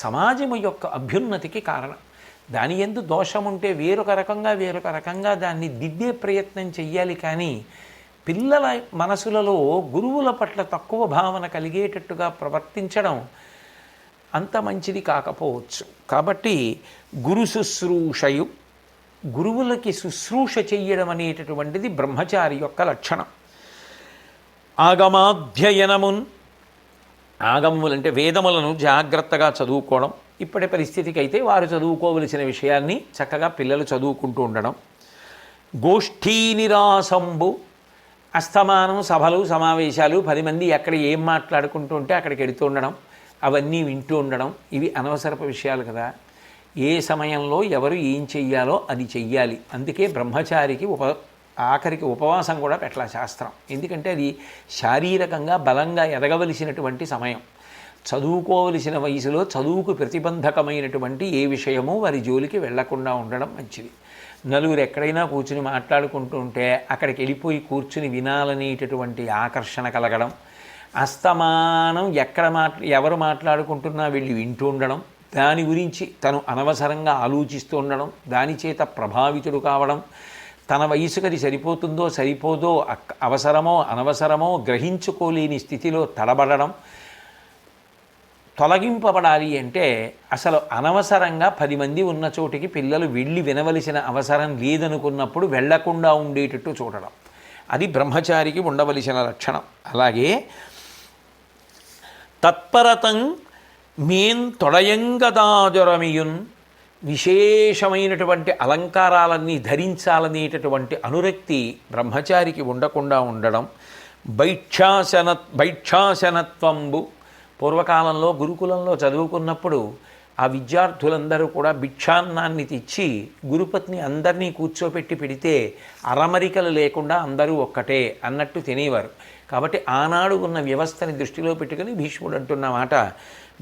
సమాజం యొక్క అభ్యున్నతికి కారణం. దాని యందు దోషం ఉంటే వేరొక రకంగా దాన్ని దిద్దే ప్రయత్నం చెయ్యాలి. కానీ పిల్లల మనసులలో గురువుల పట్ల తక్కువ భావన కలిగేటట్టుగా ప్రవర్తించడం అంత మంచిది కాకపోవచ్చు. కాబట్టి గురు శుశ్రూషయు, గురువులకి శుశ్రూష చెయ్యడం అనేటటువంటిది బ్రహ్మచారి యొక్క లక్షణం. ఆగమాధ్యయనమున్, ఆగమములంటే వేదములను జాగ్రత్తగా చదువుకోవడం. ఇప్పటి పరిస్థితికి అయితే వారు చదువుకోవలసిన విషయాన్ని చక్కగా పిల్లలు చదువుకుంటూ ఉండడం. గోష్ఠీ నిరాసంబు, అస్తమానం సభలు సమావేశాలు, 10 మంది ఎక్కడ ఏం మాట్లాడుకుంటూ ఉంటే అక్కడికి వెడుతూ ఉండడం, అవన్నీ వింటూ ఉండడం, ఇవి అనవసరపు విషయాలు కదా. ఏ సమయంలో ఎవరు ఏం చెయ్యాలో అది చెయ్యాలి. అందుకే బ్రహ్మచారికి ఆఖరికి ఉపవాసం కూడా పెట్టాలి శాస్త్రం. ఎందుకంటే అది శారీరకంగా బలంగా ఎదగవలసినటువంటి సమయం. చదువుకోవలసిన వయసులో చదువుకు ప్రతిబంధకమైనటువంటి ఏ విషయమూ వారి జోలికి వెళ్లకుండా ఉండడం మంచిది. నలుగురు ఎక్కడైనా కూర్చుని మాట్లాడుకుంటూ ఉంటే అక్కడికి వెళ్ళిపోయి కూర్చుని వినాలనేటటువంటి ఆకర్షణ కలగడం, అస్తమానం ఎవరు మాట్లాడుకుంటున్నా వెళ్ళి వింటూ ఉండడం, దాని గురించి తను అనవసరంగా ఆలోచిస్తూ ఉండడం, దాని చేత ప్రభావితుడు కావడం, తన వయసుకది సరిపోతుందో సరిపోదో అవసరమో అనవసరమో గ్రహించుకోలేని స్థితిలో తడబడడం. తొలగింపబడాలి అంటే అసలు అనవసరంగా 10 మంది ఉన్న చోటికి పిల్లలు వెళ్ళి వినవలసిన అవసరం లేదనుకున్నప్పుడు వెళ్లకుండా ఉండేటట్టు చూడడం, అది బ్రహ్మచారికి ఉండవలసిన లక్షణం. అలాగే తత్పరతం మేన్ తొడయంగదాజరమియున్, విశేషమైనటువంటి అలంకారాలన్నీ ధరించాలనేటటువంటి అనురక్తి బ్రహ్మచారికి ఉండకుండా ఉండడం. భైక్షాసనత్వంబు, పూర్వకాలంలో గురుకులంలో చదువుకున్నప్పుడు ఆ విద్యార్థులందరూ కూడా భిక్షాన్నాన్ని తెచ్చి గురుపత్ని అందరినీ కూర్చోపెట్టి పెడితే అరమరికలు లేకుండా అందరూ ఒక్కటే అన్నట్టు తినేవారు. కాబట్టి ఆనాడు ఉన్న వ్యవస్థని దృష్టిలో పెట్టుకుని భీష్ముడు అంటున్న మాట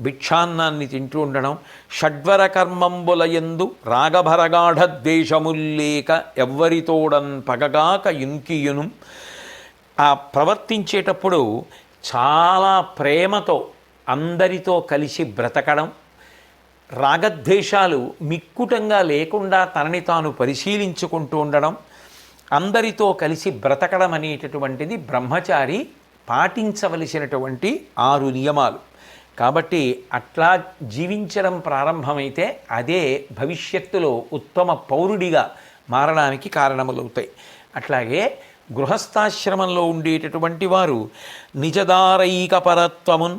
భిక్షాన్నాన్ని తింటూ ఉండడం. షడ్వర కర్మంబులయందు రాగభరగాఢ ద్వేషముల్లేక ఎవ్వరితోడన్ పగగాక యున్కియును, ఆ ప్రవర్తించేటప్పుడు చాలా ప్రేమతో అందరితో కలిసి బ్రతకడం, రాగద్వేషాలు మిక్కుటంగా లేకుండా తనని తాను పరిశీలించుకుంటూ ఉండడం, అందరితో కలిసి బ్రతకడం అనేటటువంటిది బ్రహ్మచారి పాటించవలసినటువంటి 6 నియమాలు. కాబట్టి అట్లా జీవించడం ప్రారంభమైతే అదే భవిష్యత్తులో ఉత్తమ పౌరుడిగా మారడానికి కారణములవుతాయి. అట్లాగే గృహస్థాశ్రమంలో ఉండేటటువంటి వారు నిజదారైకపరత్వమున్,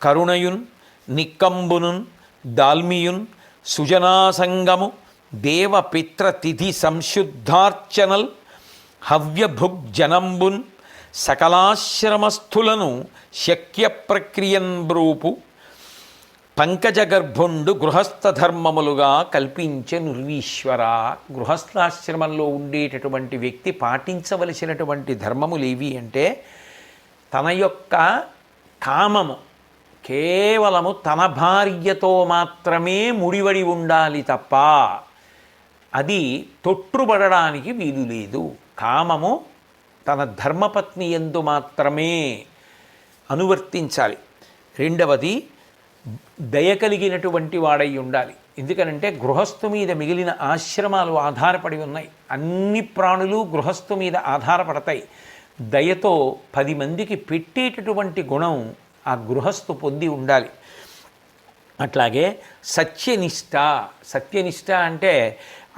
కరుణయున్, నిక్కంబునున్, దాల్మియున్, సుజనాసంగము, దేవపిత్రతిథి సంశుద్ధార్చనల్, హవ్యభుగ్జనంబున్, సకలాశ్రమస్థులను శక్య ప్రక్రియన్ బ్రూపు, పంకజగర్భుండు గృహస్థ ధర్మములుగా కల్పించే నిర్వీశ్వర. గృహస్థాశ్రమంలో ఉండేటటువంటి వ్యక్తి పాటించవలసినటువంటి ధర్మములేవి అంటే తన యొక్క కామము కేవలము తన భార్యతో మాత్రమే ముడివడి ఉండాలి తప్ప అది తొట్టుబడడానికి వీలు లేదు. కామము తన ధర్మపత్ని యందు మాత్రమే అనువర్తించాలి. రెండవది దయ కలిగినటువంటి వాడై ఉండాలి. ఎందుకనంటే గృహస్థు మీద మిగిలిన ఆశ్రమాలు ఆధారపడి ఉన్నాయి. అన్ని ప్రాణులు గృహస్థు మీద ఆధారపడతాయి. దయతో 10 మందికి పెట్టేటటువంటి గుణం ఆ గృహస్థు పొంది ఉండాలి. అట్లాగే సత్యనిష్ట. సత్యనిష్ట అంటే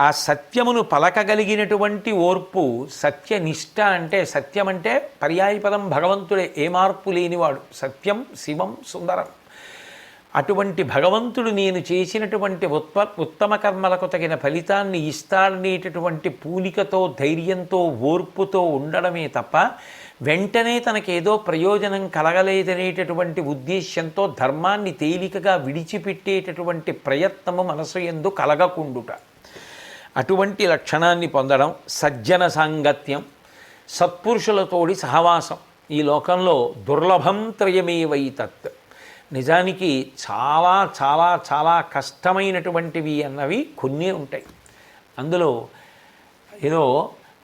ఆ సత్యమును పలకగలిగినటువంటి ఓర్పు. సత్యనిష్ట అంటే సత్యం అంటే పర్యాయపదం భగవంతుడే, ఏ మార్పు లేనివాడు. సత్యం శివం సుందరం. అటువంటి భగవంతుడు నేను చేసినటువంటి ఉత్తమ కర్మలకు తగిన ఫలితాన్ని ఇస్తాడనేటటువంటి పూనికతో ధైర్యంతో ఓర్పుతో ఉండడమే తప్ప వెంటనే తనకేదో ప్రయోజనం కలగలేదనేటటువంటి ఉద్దేశ్యంతో ధర్మాన్ని తేలికగా విడిచిపెట్టేటటువంటి ప్రయత్నము మనసు యందు కలగకుండుట. అటువంటి లక్షణాన్ని పొందడం. సజ్జన సాంగత్యం, సత్పురుషులతోడి సహవాసం. ఈ లోకంలో దుర్లభం త్రయమేవైతత్. నిజానికి చాలా చాలా చాలా కష్టమైనటువంటివి అన్నవి కొన్ని ఉంటాయి. అందులో ఏదో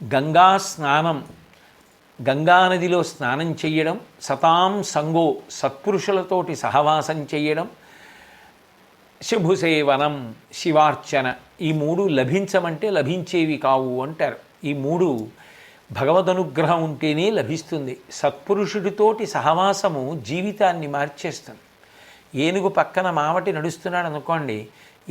గంగా స్నానం, గంగానదిలో స్నానం చెయ్యడం, సతాం సంగో సత్పురుషులతోటి సహవాసం చెయ్యడం, శుభుసేవనం శివార్చన, ఈ 3 లభించమంటే లభించేవి కావు అంటారు. ఈ 3 భగవదనుగ్రహం ఉంటేనే లభిస్తుంది. సత్పురుషుడితోటి సహవాసము జీవితాన్ని మార్చేస్తుంది. ఏనుగు పక్కన మావటి నడుస్తున్నాడు అనుకోండి,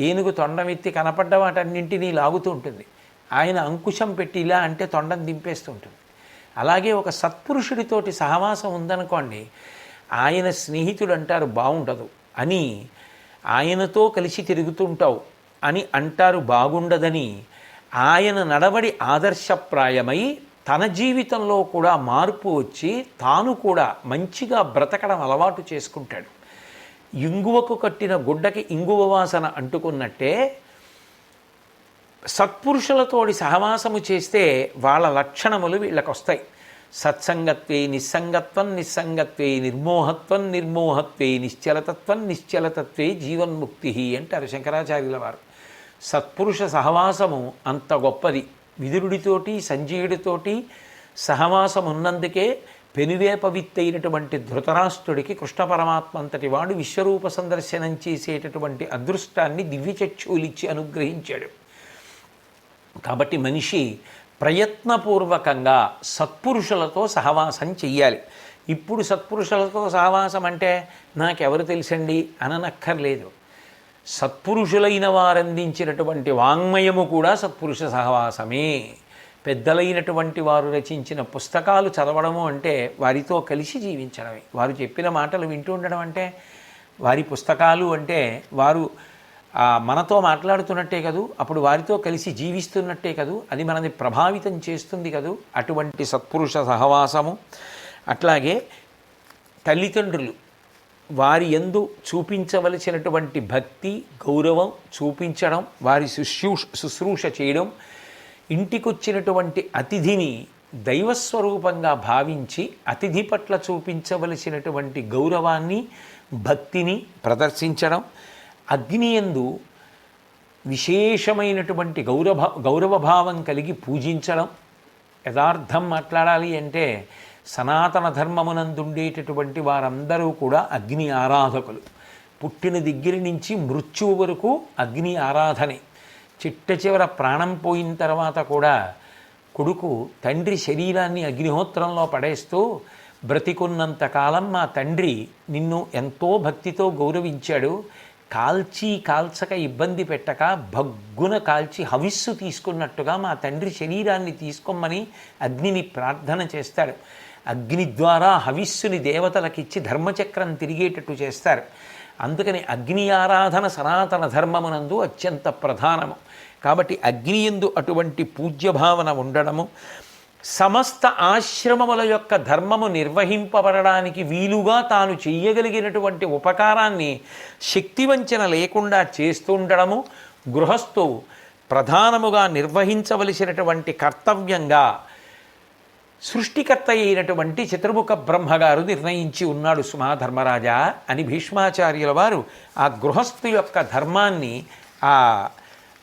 ఏనుగు తొండమెత్తి కనపడ్డ వాటన్నింటినీ లాగుతూ ఉంటుంది. ఆయన అంకుశం పెట్టి ఇలా అంటే తొండం దింపేస్తూ ఉంటుంది. అలాగే ఒక సత్పురుషుడితోటి సహవాసం ఉందనుకోండి, ఆయన స్నేహితుడు అంటారు బాగుండదు అని, ఆయనతో కలిసి తిరుగుతుంటావు అని అంటారు బాగుండదని, ఆయన నడవడి ఆదర్శప్రాయమై తన జీవితంలో కూడా మార్పు వచ్చి తాను కూడా మంచిగా బ్రతకడం అలవాటు చేసుకుంటాడు. ఇంగువకు కట్టిన గుడ్డకి ఇంగువ వాసన అంటుకున్నట్టే సత్పురుషులతోటి సహవాసము చేస్తే వాళ్ళ లక్షణములు వీళ్ళకు వస్తాయి. సత్సంగత్వే నిస్సంగత్వం, నిస్సంగత్వే నిర్మోహత్వం, నిర్మోహత్వే నిశ్చలతత్వం, నిశ్చలతత్వే జీవన్ముక్తి అంటారు శంకరాచార్యుల వారు. సత్పురుష సహవాసము అంత గొప్పది. విదురుడితోటి సంజయుడితోటి సహవాసం ఉన్నందుకే పెనువేప విత్తైనటువంటి ధృతరాష్ట్రుడికి కృష్ణ పరమాత్మ అంతటి వాడు విశ్వరూప సందర్శనం చేసేటటువంటి అదృష్టాన్ని దివ్యచక్షువులిచ్చి అనుగ్రహించాడు. కాబట్టి మనిషి ప్రయత్నపూర్వకంగా సత్పురుషులతో సహవాసం చెయ్యాలి. ఇప్పుడు సత్పురుషులతో సహవాసం అంటే నాకెవరు తెలుసండి అననక్కర్లేదు. సత్పురుషులైన వారందించినటువంటి వాంగ్మయము కూడా సత్పురుష సహవాసమే. పెద్దలైనటువంటి వారు రచించిన పుస్తకాలు చదవడము అంటే వారితో కలిసి జీవించడమే. వారు చెప్పిన మాటలు వింటూ ఉండడం అంటే, వారి పుస్తకాలు అంటే వారు మనతో మాట్లాడుతున్నట్టే కదూ, అప్పుడు వారితో కలిసి జీవిస్తున్నట్టే కదూ, అది మనని ప్రభావితం చేస్తుంది కదూ. అటువంటి సత్పురుష సహవాసము. అట్లాగే తల్లిదండ్రులు వారి యందు చూపించవలసినటువంటి భక్తి గౌరవం చూపించడం, వారి శుశ్రూష చేయడం, ఇంటికొచ్చినటువంటి అతిథిని దైవస్వరూపంగా భావించి అతిథి పట్ల చూపించవలసినటువంటి గౌరవాన్ని భక్తిని ప్రదర్శించడం, అగ్నియందు విశేషమైనటువంటి గౌరవభావం కలిగి పూజించడం. యథార్థం మాట్లాడాలి అంటే సనాతన ధర్మమునందుండేటటువంటి వారందరూ కూడా అగ్ని ఆరాధకులు. పుట్టిన దగ్గర నుంచి మృత్యువు వరకు అగ్ని ఆరాధనే. చిట్ట చివర ప్రాణం పోయిన తర్వాత కూడా కొడుకు తండ్రి శరీరాన్ని అగ్నిహోత్రంలో పడేస్తూ, బ్రతికున్నంతకాలం మా తండ్రి నిన్ను ఎంతో భక్తితో గౌరవించాడు, కాల్చక ఇబ్బంది పెట్టక భగ్గున కాల్చి హవిస్సు తీసుకున్నట్టుగా మా తండ్రి శరీరాన్ని తీసుకోమని అగ్నిని ప్రార్థన చేస్తాడు. అగ్ని ద్వారా హవిస్సుని దేవతలకిచ్చి ధర్మచక్రం తిరిగేటట్టు చేస్తారు. అందుకని అగ్ని ఆరాధన సనాతన ధర్మమునందు అత్యంత ప్రధానము. కాబట్టి అగ్నియందు అటువంటి పూజ్యభావన ఉండడము, సమస్త ఆశ్రమముల యొక్క ధర్మము నిర్వహింపబడడానికి వీలుగా తాను చెయ్యగలిగినటువంటి ఉపకారాన్ని శక్తివంచన లేకుండా చేస్తూ ఉండడము, గృహస్థు ప్రధానముగా నిర్వహించవలసినటువంటి కర్తవ్యంగా సృష్టికర్త అయినటువంటి చతుర్ముఖ బ్రహ్మగారు నిర్ణయించి ఉన్నాడు సుమా ధర్మరాజా అని భీష్మాచార్యుల వారు ఆ గృహస్థు యొక్క ధర్మాన్ని ఆ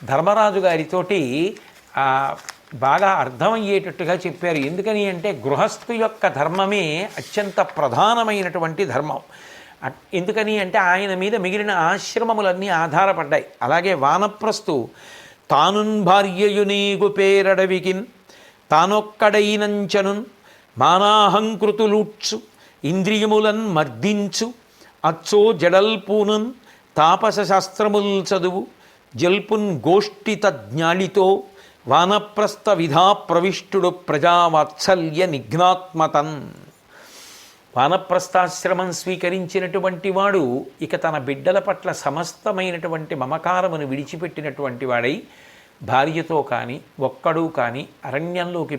ధర్మరాజు గారితోటి బాగా అర్థమయ్యేటట్టుగా చెప్పారు. ఎందుకని అంటే గృహస్థు యొక్క ధర్మమే అత్యంత ప్రధానమైనటువంటి ధర్మం. ఎందుకని అంటే ఆయన మీద మిగిలిన ఆశ్రమములన్నీ ఆధారపడ్డాయి. అలాగే వానప్రస్థు తానున్ భార్యయునీగు పేరడవికిన్ తానొక్కడైనంచనున్ మానాహంకృతులూడ్చు ఇంద్రియములన్ మర్దించు అచ్చో జడల్పూనున్ తాపస శాస్త్రముల్ చదువు జల్పున్ గోష్ఠిత జ్ఞాళితో వానప్రస్థ విధా ప్రవిష్టుడు ప్రజావాత్సల్య నిఘ్నాత్మతన్. వానప్రస్థాశ్రమం స్వీకరించినటువంటి వాడు ఇక తన బిడ్డల పట్ల సమస్తమైనటువంటి మమకారమును విడిచిపెట్టినటువంటి వాడై భార్యతో కానీ ఒక్కడూ కానీ అరణ్యంలోకి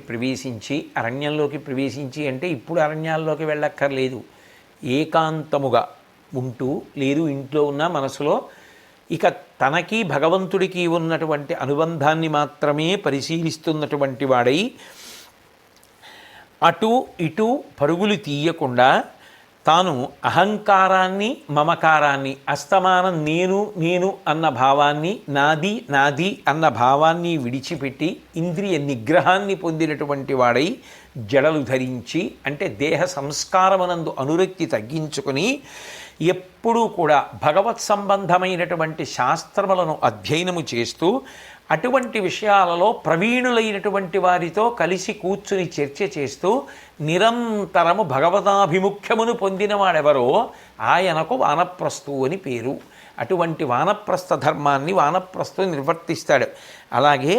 ప్రవేశించి అంటే ఇప్పుడు అరణ్యాల్లోకి వెళ్ళక్కర్లేదు, ఏకాంతముగా ఉంటూ, లేదు ఇంట్లో ఉన్న మనసులో ఇక తనకి భగవంతుడికి ఉన్నటువంటి అనుబంధాన్ని మాత్రమే పరిశీలిస్తున్నటువంటి వాడై అటు ఇటు పరుగులు తీయకుండా తాను అహంకారాన్ని మమకారాన్ని అస్తమానం నేను అన్న భావాన్ని, నాది అన్న భావాన్ని విడిచిపెట్టి ఇంద్రియ నిగ్రహాన్ని పొందినటువంటి వాడై జడలు ధరించి అంటే దేహ సంస్కారమునందు అనురక్తి తగ్గించుకొని ఎప్పుడూ కూడా భగవత్ సంబంధమైనటువంటి శాస్త్రములను అధ్యయనము చేస్తూ అటువంటి విషయాలలో ప్రవీణులైనటువంటి వారితో కలిసి కూర్చుని చర్చ చేస్తూ నిరంతరము భగవదాభిముఖ్యమును పొందినవాడెవరో ఆయనకు వానప్రస్థు అని పేరు. అటువంటి వానప్రస్థ ధర్మాన్ని వానప్రస్థు నిర్వర్తిస్తాడు. అలాగే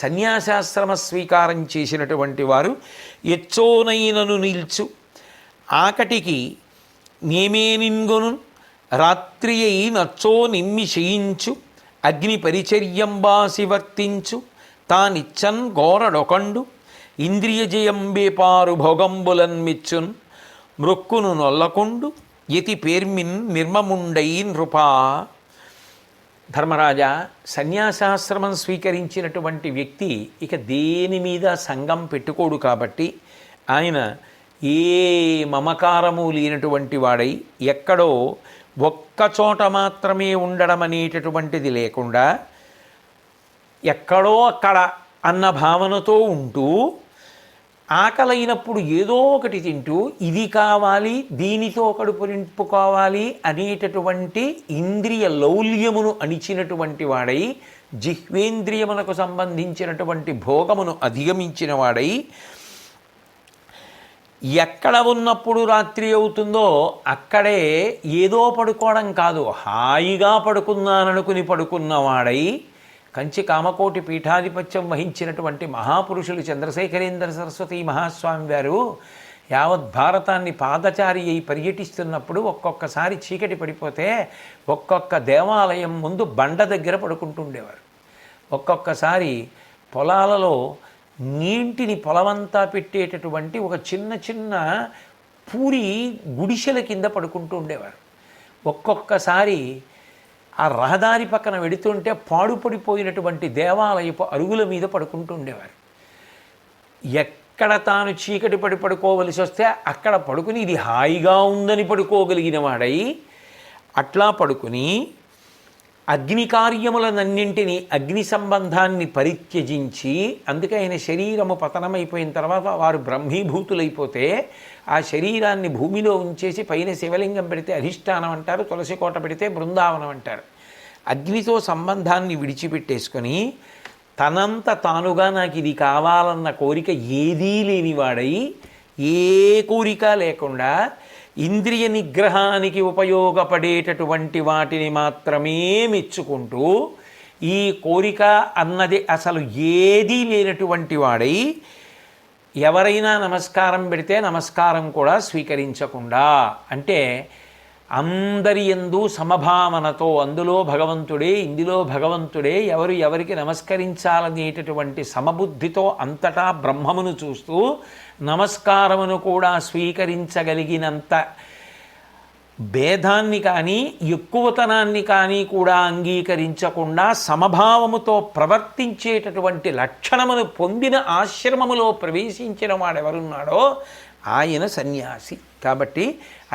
సన్యాసాశ్రమ స్వీకారం చేసినటువంటి వారు ఎచ్చోనైనను నిల్చు ఆకటికి నేమే నిన్గొను రాత్రి అయి నచ్చో నిమ్మి చేయించు అగ్ని పరిచర్యంబాసి వర్తించు తానిచ్చన్ గోరడొకండు ఇంద్రియజయంబేపారు భోగంబులన్ మిచ్చున్ మృక్కును నొల్లకొండు యతి పేర్మిన్ నిర్మముండై నృపా. ధర్మరాజా, సన్యాసాశ్రమం స్వీకరించినటువంటి వ్యక్తి ఇక దేని మీద సంగం పెట్టుకోడు కాబట్టి ఆయన ఏ మమకారము లేనటువంటి వాడై ఎక్కడో ఒక్కచోట మాత్రమే ఉండడం అనేటటువంటిది లేకుండా ఎక్కడో అక్కడ అన్న భావనతో ఉంటూ ఆకలైనప్పుడు ఏదో ఒకటి తింటూ ఇది కావాలి, దీనితో కడుపు నింపుకోవాలి అనేటటువంటి ఇంద్రియ లౌల్యమును అణిచినటువంటి వాడై, జిహ్వేంద్రియమునకు సంబంధించినటువంటి భోగమును అధిగమించిన వాడై, ఎక్కడ ఉన్నప్పుడు రాత్రి అవుతుందో అక్కడే ఏదో పడుకోవడం కాదు, హాయిగా పడుకున్నాననుకుని పడుకున్నవాడై, కంచి కామకోటి పీఠాధిపత్యం వహించినటువంటి మహాపురుషులు చంద్రశేఖరేంద్ర సరస్వతి మహాస్వామి వారు యావత్ భారతాన్ని పాదచారి అయి పర్యటిస్తున్నప్పుడు ఒక్కొక్కసారి చీకటి పడిపోతే ఒక్కొక్క దేవాలయం ముందు బండ దగ్గర పడుకుంటుండేవారు. ఒక్కొక్కసారి పొలాలలో నీటిని పొలమంతా పెట్టేటటువంటి ఒక చిన్న చిన్న పూరి గుడిసెల కింద పడుకుంటూ ఉండేవారు. ఒక్కొక్కసారి ఆ రహదారి పక్కన వెడుతుంటే పాడుపడిపోయినటువంటి దేవాలయపు అరుగుల మీద పడుకుంటూ ఉండేవారు. ఎక్కడ తాను చీకటి పడి పడుకోవలసి వస్తే అక్కడ పడుకుని ఇది హాయిగా ఉందని పడుకోగలిగిన వాడై అట్లా పడుకుని అగ్ని కార్యములనన్నింటినీ అగ్ని సంబంధాన్ని పరిత్యజించి, అందుకే ఆయన శరీరము పతనమైపోయిన తర్వాత వారు బ్రహ్మీభూతులైపోతే ఆ శరీరాన్ని భూమిలో ఉంచేసి పైన శివలింగం పెడితే అధిష్టానం అంటారు, తులసి కోట పెడితే బృందావనం అంటారు. అగ్నితో సంబంధాన్ని విడిచిపెట్టేసుకొని తనంత తానుగా నాకు ఇది కావాలన్న కోరిక ఏదీ లేనివాడై, ఏ కోరిక లేకుండా ఇంద్రియ నిగ్రహానికి ఉపయోగపడేటటువంటి వాటిని మాత్రమే మెచ్చుకుంటూ, ఈ కోరిక అన్నది అసలు ఏదీ లేనటువంటి వాడై, ఎవరైనా నమస్కారం పెడితే నమస్కారం కూడా స్వీకరించకుండా, అంటే అందరి యందు సమభావనతో, అందులో భగవంతుడే ఇందులో భగవంతుడే, ఎవరు ఎవరికి నమస్కరించాలనేటటువంటి సమబుద్ధితో అంతటా బ్రహ్మమును చూస్తూ నమస్కారమును కూడా స్వీకరించగలిగినంత భేదాన్ని కానీ ఎక్కువతనాన్ని కానీ కూడా అంగీకరించకుండా సమభావముతో ప్రవర్తించేటటువంటి లక్షణమును పొందిన ఆశ్రమములో ప్రవేశించిన వాడెవరున్నాడో ఆయన సన్యాసి. కాబట్టి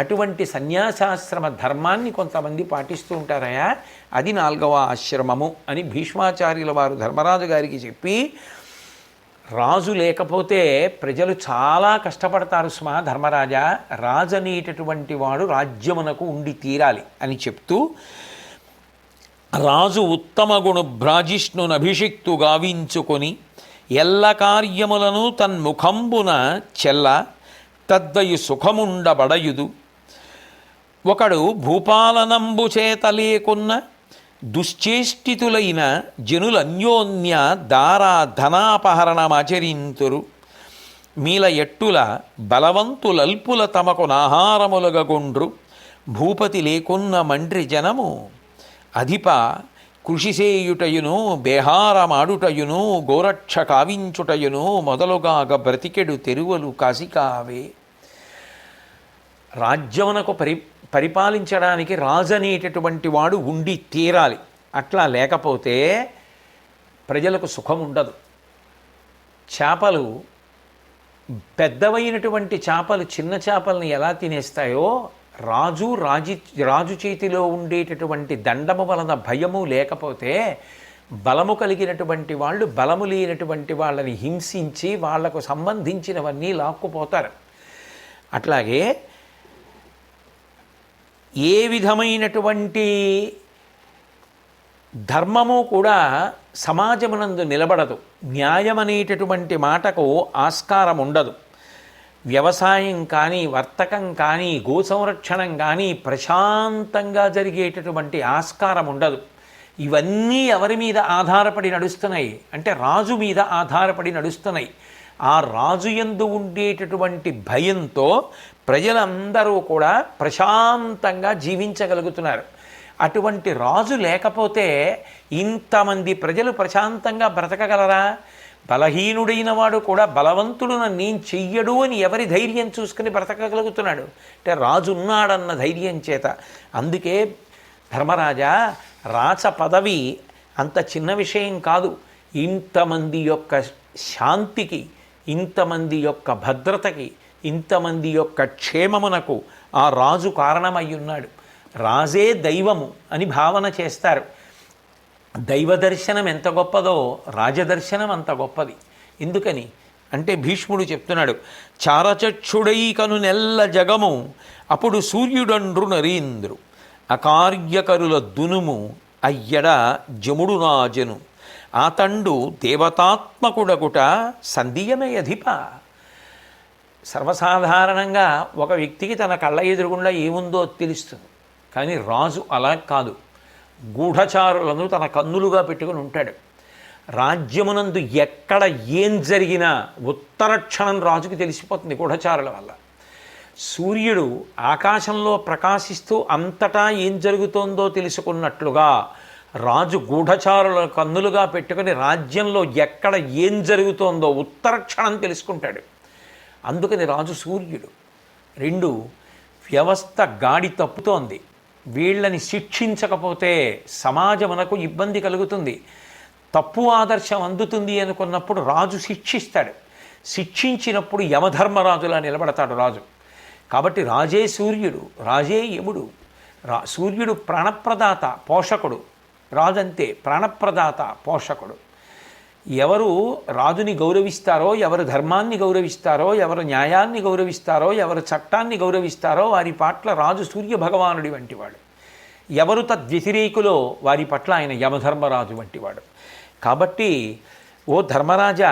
అటువంటి సన్యాసాశ్రమ ధర్మాన్ని కొంతమంది పాటిస్తూ ఉంటారయా, అది 4వ ఆశ్రమము అని భీష్మాచార్యుల వారు ధర్మరాజు గారికి చెప్పి, రాజు లేకపోతే ప్రజలు చాలా కష్టపడతారు సుమా ధర్మరాజా, రాజు అనేటటువంటి వాడు రాజ్యమునకు ఉండి తీరాలి అని చెప్తూ, రాజు ఉత్తమ గుణ భ్రాజిష్ణునభిషిక్తు గావించుకొని ఎల్ల కార్యములను తన్ముఖంబున చెల్ల తద్వయు సుఖముండబడయుదు, ఒకడు భూపాలనంబు చేత లేకున్న దుశ్చేష్టితులైన జనులన్యోన్య దారా ధనాపహరణమాచరింతురు, మీల ఎట్టుల బలవంతులల్పుల తమకు నాహారములగొండ్రు, భూపతి లేకున్న మండ్రి జనము అధిప కృషిసేయుటయును బేహారమాడుటయును గోరక్ష కావించుటయును మొదలుగాగ బ్రతికెడు తెరువలు కాసికావే. రాజ్యమునకు పరిపాలించడానికి రాజు అనేటటువంటి వాడు ఉండి తీరాలి. అట్లా లేకపోతే ప్రజలకు సుఖం ఉండదు. చేపలు, పెద్దవైనటువంటి చేపలు చిన్న చేపలను ఎలా తినేస్తాయో, రాజు చేతిలో ఉండేటటువంటి దండము వలన భయము లేకపోతే బలము కలిగినటువంటి వాళ్ళు బలము లేనటువంటి వాళ్ళని హింసించి వాళ్లకు సంబంధించినవన్నీ లాక్కుపోతారు. అట్లాగే ఏ విధమైనటువంటి ధర్మము కూడా సమాజమునందు నిలబడదు. న్యాయమనేటటువంటి మాటకు ఆస్కారం ఉండదు. వ్యవసాయం కానీ, వర్తకం కానీ, గోసంరక్షణం కానీ ప్రశాంతంగా జరిగేటటువంటి ఆస్కారం ఉండదు. ఇవన్నీ ఎవరి మీద ఆధారపడి నడుస్తున్నాయి అంటే రాజు మీద ఆధారపడి నడుస్తున్నాయి. ఆ రాజు యందు ఉండేటటువంటి భయంతో ప్రజలందరూ కూడా ప్రశాంతంగా జీవించగలుగుతున్నారు. అటువంటి రాజు లేకపోతే ఇంతమంది ప్రజలు ప్రశాంతంగా బ్రతకగలరా? బలహీనుడైన వాడు కూడా బలవంతుడు నేను చెయ్యడు అని ఎవరి ధైర్యం చూసుకుని బ్రతకగలుగుతున్నాడు అంటే రాజు ఉన్నాడన్న ధైర్యం చేత. అందుకే ధర్మరాజా, రాచ పదవి అంత చిన్న విషయం కాదు. ఇంతమంది యొక్క శాంతికి, ఇంతమంది యొక్క భద్రతకి, ఇంతమంది యొక్క క్షేమమునకు ఆ రాజు కారణమై ఉన్నాడు. రాజే దైవము అని భావన చేస్తారు. దైవ దర్శనం ఎంత గొప్పదో రాజదర్శనం అంత గొప్పది. ఎందుకని అంటే భీష్ముడు చెప్తున్నాడు, చారచక్షుడై కను నెల్ల జగము అప్పుడు సూర్యుడండ్రు నరీంద్రు అకార్యకరుల దునుము అయ్యడ జముడు రాజను ఆతండు దేవతాత్మకుడగుట సంధియమయధిప. సర్వసాధారణంగా ఒక వ్యక్తికి తన కళ్ళ ఎదురుగుండా ఏముందో తెలుస్తుంది, కానీ రాజు అలా కాదు. గూఢచారులను తన కన్నులుగా పెట్టుకుని ఉంటాడు. రాజ్యమునందు ఎక్కడ ఏం జరిగినా ఉత్తర క్షణం రాజుకి తెలిసిపోతుంది గూఢచారుల వల్ల. సూర్యుడు ఆకాశంలో ప్రకాశిస్తూ అంతటా ఏం జరుగుతోందో తెలుసుకున్నట్లుగా రాజు గూఢచారుల కన్నులుగా పెట్టుకుని రాజ్యంలో ఎక్కడ ఏం జరుగుతోందో ఉత్తర క్షణం తెలుసుకుంటాడు. అందుకని రాజు సూర్యుడు. 2, వ్యవస్థ గాడి తప్పుతోంది, వీళ్ళని శిక్షించకపోతే సమాజమునకు ఇబ్బంది కలుగుతుంది, తప్పు ఆదర్శం అందుతుంది అనుకున్నప్పుడు రాజు శిక్షిస్తాడు. శిక్షించినప్పుడు యమధర్మరాజులా నిలబడతాడు రాజు. కాబట్టి రాజే సూర్యుడు, రాజే యముడు. సూర్యుడు ప్రాణప్రదాత, పోషకుడు. రాజు అంతే, ప్రాణప్రదాత, పోషకుడు. ఎవరు రాజుని గౌరవిస్తారో, ఎవరు ధర్మాన్ని గౌరవిస్తారో, ఎవరు న్యాయాన్ని గౌరవిస్తారో, ఎవరు చట్టాన్ని గౌరవిస్తారో వారి పట్ల రాజు సూర్య భగవానుడి వంటివాడు. ఎవరు తద్వ్యతిరేకులో వారి పట్ల ఆయన యమధర్మరాజు వంటివాడు. కాబట్టి ఓ ధర్మరాజా,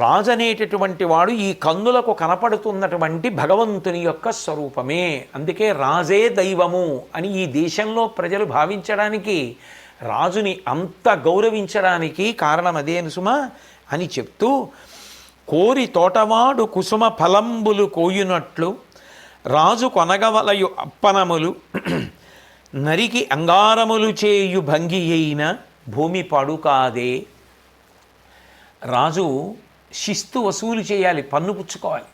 రాజు అనేటటువంటి వాడు ఈ కన్నులకు కనపడుతున్నటువంటి భగవంతుని యొక్క స్వరూపమే. అందుకే రాజే దైవము అని ఈ దేశంలో ప్రజలు భావించడానికి, రాజుని అంత గౌరవించడానికి కారణం అదేను సుమా అని చెప్తూ, కోరి తోటవాడు కుసుమ ఫలంబులు కోయునట్లు రాజు కొనగవలయు అప్పనములు నరికి అంగారములు చేయు భంగి అయిన భూమి పాడు కాదే. రాజు శిస్తు వసూలు చేయాలి, పన్ను పుచ్చుకోవాలి.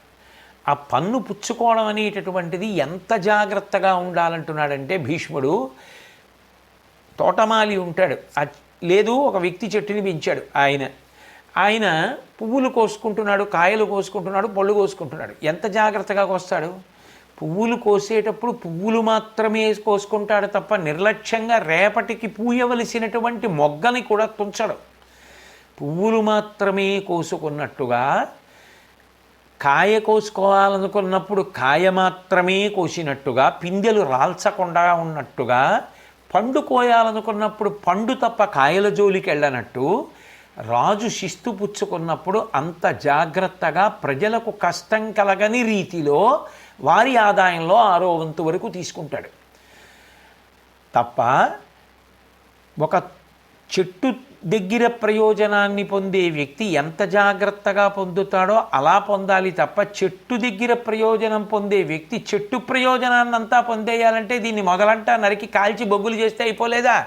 ఆ పన్ను పుచ్చుకోవడం అనేటటువంటిది ఎంత జాగ్రత్తగా ఉండాలంటున్నాడంటే భీష్ముడు, తోటమాలి ఉంటాడు, లేదు ఒక వ్యక్తి చెట్టుని పెంచాడు, ఆయన పువ్వులు కోసుకుంటున్నాడు, కాయలు కోసుకుంటున్నాడు, పళ్ళు కోసుకుంటున్నాడు. ఎంత జాగ్రత్తగా కోస్తాడు? పువ్వులు కోసేటప్పుడు పువ్వులు మాత్రమే కోసుకుంటాడు తప్ప నిర్లక్ష్యంగా రేపటికి పూయవలసినటువంటి మొగ్గని కూడా తుంచడు. పువ్వులు మాత్రమే కోసుకున్నట్టుగా కాయ కోసుకోవాలనుకున్నప్పుడు కాయ మాత్రమే కోసినట్టుగా, పిందెలు రాల్చకుండా ఉన్నట్టుగా, పండు కోయాలనుకున్నప్పుడు పండు తప్ప కాయల జోలికి వెళ్ళనట్టు రాజు శిస్తు పుచ్చుకున్నప్పుడు అంత జాగ్రత్తగా ప్రజలకు కష్టం కలగని రీతిలో వారి ఆదాయంలో 6వ వంతు వరకు తీసుకుంటాడు తప్ప, ఒక చెట్టు దగ్గర ప్రయోజనాన్ని పొందే వ్యక్తి ఎంత జాగ్రత్తగా పొందుతాడో అలా పొందాలి తప్ప, చెట్టు దగ్గర ప్రయోజనం పొందే వ్యక్తి చెట్టు ప్రయోజనాన్ని అంతా పొందేయాలంటే దీన్ని మొదలంటా నరికి కాల్చి బొగ్గులు చేస్తే అయిపోలేదా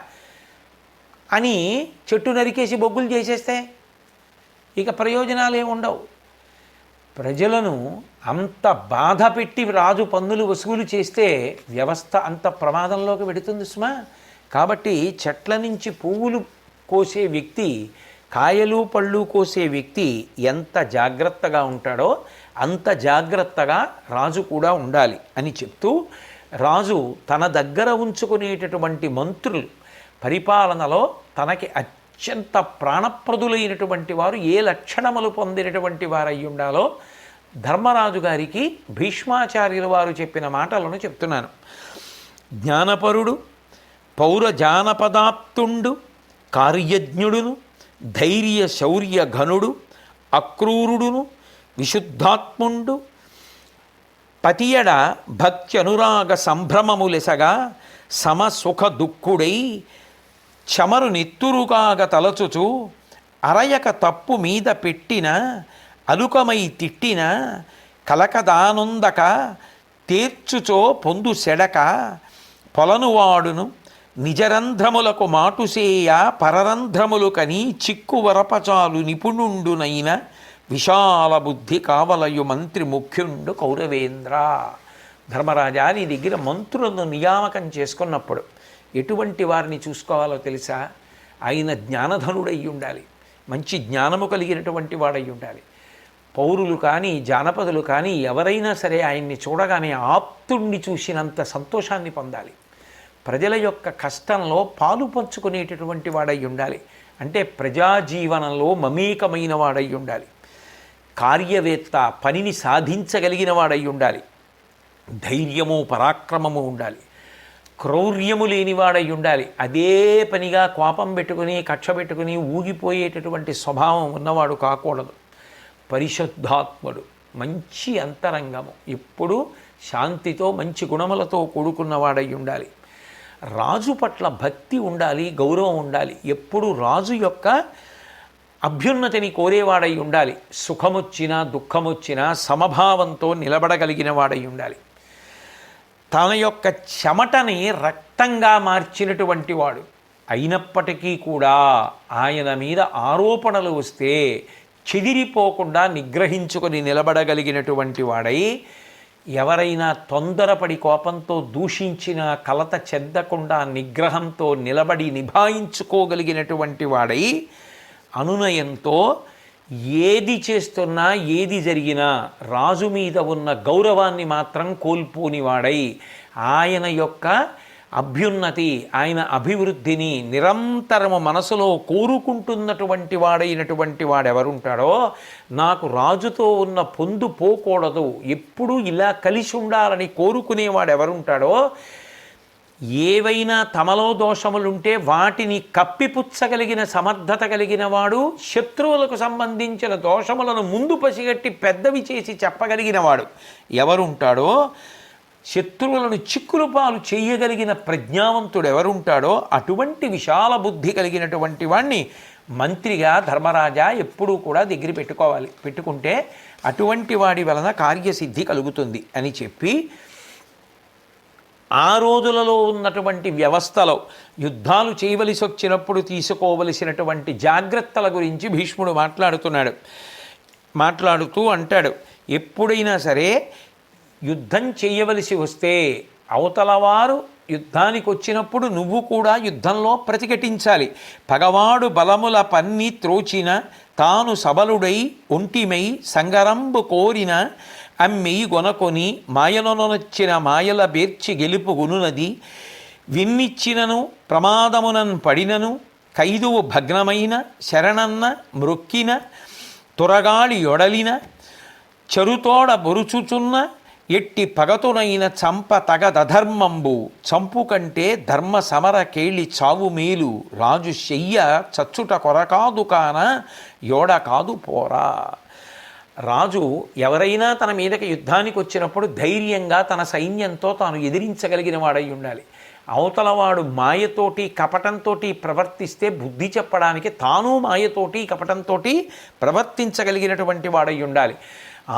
అని చెట్టు నరికేసి బొగ్గులు చేసేస్తే ఇక ప్రయోజనాలు ఏమి ఉండవు. ప్రజలను అంత బాధ పెట్టి రాజు పన్నులు వసూలు చేస్తే వ్యవస్థ అంత ప్రమాదంలోకి వెడుతుంది సుమా. కాబట్టి చెట్ల నుంచి పువ్వులు కోసే వ్యక్తి, కాయలు పళ్ళు కోసే వ్యక్తి ఎంత జాగ్రత్తగా ఉంటాడో అంత జాగ్రత్తగా రాజు కూడా ఉండాలి అని చెప్తూ, రాజు తన దగ్గర ఉంచుకునేటటువంటి మంత్రులు పరిపాలనలో తనకి అత్యంత ప్రాణప్రదులైనటువంటి వారు ఏ లక్షణములు పొందినటువంటి వారై ఉండాలో ధర్మరాజు గారికి భీష్మాచార్యుల వారు చెప్పిన మాటలను చెప్తున్నాను. జ్ఞానపరుడు, పౌర జానపదాప్తుండు, కార్యజ్ఞుడును, ధైర్య శౌర్య ఘనుడు, అక్రూరుడును, విశుద్ధాత్ముండు, పతియడ భక్త్యనురాగ సంభ్రమములెసగా సమసుఖ దుఃఖుడై చమరు నెత్తురుకాగ తలచుచు అరయక తప్పు మీద పెట్టిన అలుకమై తిట్టిన కలకదానొందక తీర్చుచో పొందు సెడక పొలనువాడును నిజరంధ్రములకు మాటుసేయ పరరంధ్రములు కని చిక్కు వరపచాలు నిపుణుండునైన విశాల బుద్ధి కావలయు మంత్రి ముఖ్యుండు కౌరవేంద్ర. ధర్మరాజా, నీ దగ్గర మంత్రులను నియామకం చేసుకున్నప్పుడు ఎటువంటి వారిని చూసుకోవాలో తెలుసా? ఆయన జ్ఞానధనుడై ఉండాలి, మంచి జ్ఞానము కలిగినటువంటి వాడై ఉండాలి. పౌరులు కానీ జానపదులు కానీ ఎవరైనా సరే ఆయన్ని చూడగానే ఆప్తుణ్ణి చూసినంత సంతోషాన్ని పొందాలి. ప్రజల యొక్క కష్టంలో పాలు పంచుకునేటటువంటి వాడై ఉండాలి. అంటే ప్రజాజీవనంలో మమేకమైన వాడై ఉండాలి. కార్యవేత్త, పనిని సాధించగలిగిన వాడై ఉండాలి. ధైర్యము పరాక్రమము ఉండాలి. క్రౌర్యము లేనివాడై ఉండాలి. అదే పనిగా కోపం పెట్టుకుని కక్ష పెట్టుకుని ఊగిపోయేటటువంటి స్వభావం ఉన్నవాడు కాకూడదు. పరిశుద్ధాత్ముడు, మంచి అంతరంగము, ఎప్పుడూ శాంతితో మంచి గుణములతో కూడుకున్నవాడై ఉండాలి. రాజు పట్ల భక్తి ఉండాలి, గౌరవం ఉండాలి. ఎప్పుడు రాజు యొక్క అభ్యున్నతిని కోరేవాడై ఉండాలి. సుఖమొచ్చినా దుఃఖమొచ్చినా సమభావంతో నిలబడగలిగిన వాడై ఉండాలి. తన యొక్క చెమటని రక్తంగా మార్చినటువంటి వాడు అయినప్పటికీ కూడా ఆయన మీద ఆరోపణలు వస్తే చెదిరిపోకుండా నిగ్రహించుకొని నిలబడగలిగినటువంటి వాడై, ఎవరైనా తొందరపడి కోపంతో దూషించిన కలత చెందకుండా నిగ్రహంతో నిలబడి నిభాయించుకోగలిగినటువంటి వాడై, అనునయంతో ఏది చేస్తున్నా ఏది జరిగినా రాజు మీద ఉన్న గౌరవాన్ని మాత్రం కోల్పోనివాడై, ఆయన యొక్క అభ్యున్నతి, ఆయన అభివృద్ధిని నిరంతరము మనసులో కోరుకుంటున్నటువంటి వాడైనటువంటి వాడెవరుంటాడో, నాకు రాజుతో ఉన్న పొందు పోకూడదు, ఎప్పుడూ ఇలా కలిసి ఉండాలని కోరుకునేవాడెవరుంటాడో, ఏవైనా తమలో దోషములుంటే వాటిని కప్పిపుచ్చగలిగిన సమర్థత కలిగిన వాడు, శత్రువులకు సంబంధించిన దోషములను ముందు పసిగట్టి పెద్దవి చేసి చెప్పగలిగిన వాడు ఎవరుంటాడో, శత్రువులను చిక్కులు పాలు చేయగలిగిన ప్రజ్ఞావంతుడు ఎవరుంటాడో, అటువంటి విశాల బుద్ధి కలిగినటువంటి వాణ్ణి మంత్రిగా ధర్మరాజా ఎప్పుడూ కూడా దగ్గర పెట్టుకుంటే అటువంటి వాడి వలన కార్యసిద్ధి కలుగుతుంది అని చెప్పి, ఆ రోజులలో ఉన్నటువంటి వ్యవస్థలో యుద్ధాలు చేయవలసి వచ్చినప్పుడు తీసుకోవలసినటువంటి జాగ్రత్తల గురించి భీష్ముడు మాట్లాడుతూ అంటాడు, ఎప్పుడైనా సరే యుద్ధం చేయవలసి వస్తే అవతలవారు యుద్ధానికి వచ్చినప్పుడు నువ్వు కూడా యుద్ధంలో ప్రతిఘటించాలి. పగవాడు బలముల పన్ని త్రోచిన తాను సబలుడై ఒంటిమై సంగరంబు కోరిన అమ్మెయి గొనకొని మాయలనొచ్చిన మాయల బేర్చి గెలుపు గునునది, విన్నిచ్చినను ప్రమాదమునన్ పడినను ఖైదువు భగ్నమైన శరణన్న మ్రొక్కిన తురగాళి యొడలిన చరుతోడ బొరుచుచున్న ఎట్టి పగతునైన చంప తగదధర్మంబు, చంపు కంటే ధర్మ సమర కేళి చావు మేలు, రాజు శయ్య చచ్చుట కొరకాదు కాన యోడ కాదు పోరా. రాజు ఎవరైనా తన మీదకి యుద్ధానికి వచ్చినప్పుడు ధైర్యంగా తన సైన్యంతో తాను ఎదిరించగలిగిన వాడై ఉండాలి. అవతలవాడు మాయతోటి కపటంతో ప్రవర్తిస్తే బుద్ధి చెప్పడానికి తాను మాయతోటి కపటంతో ప్రవర్తించగలిగినటువంటి వాడై ఉండాలి.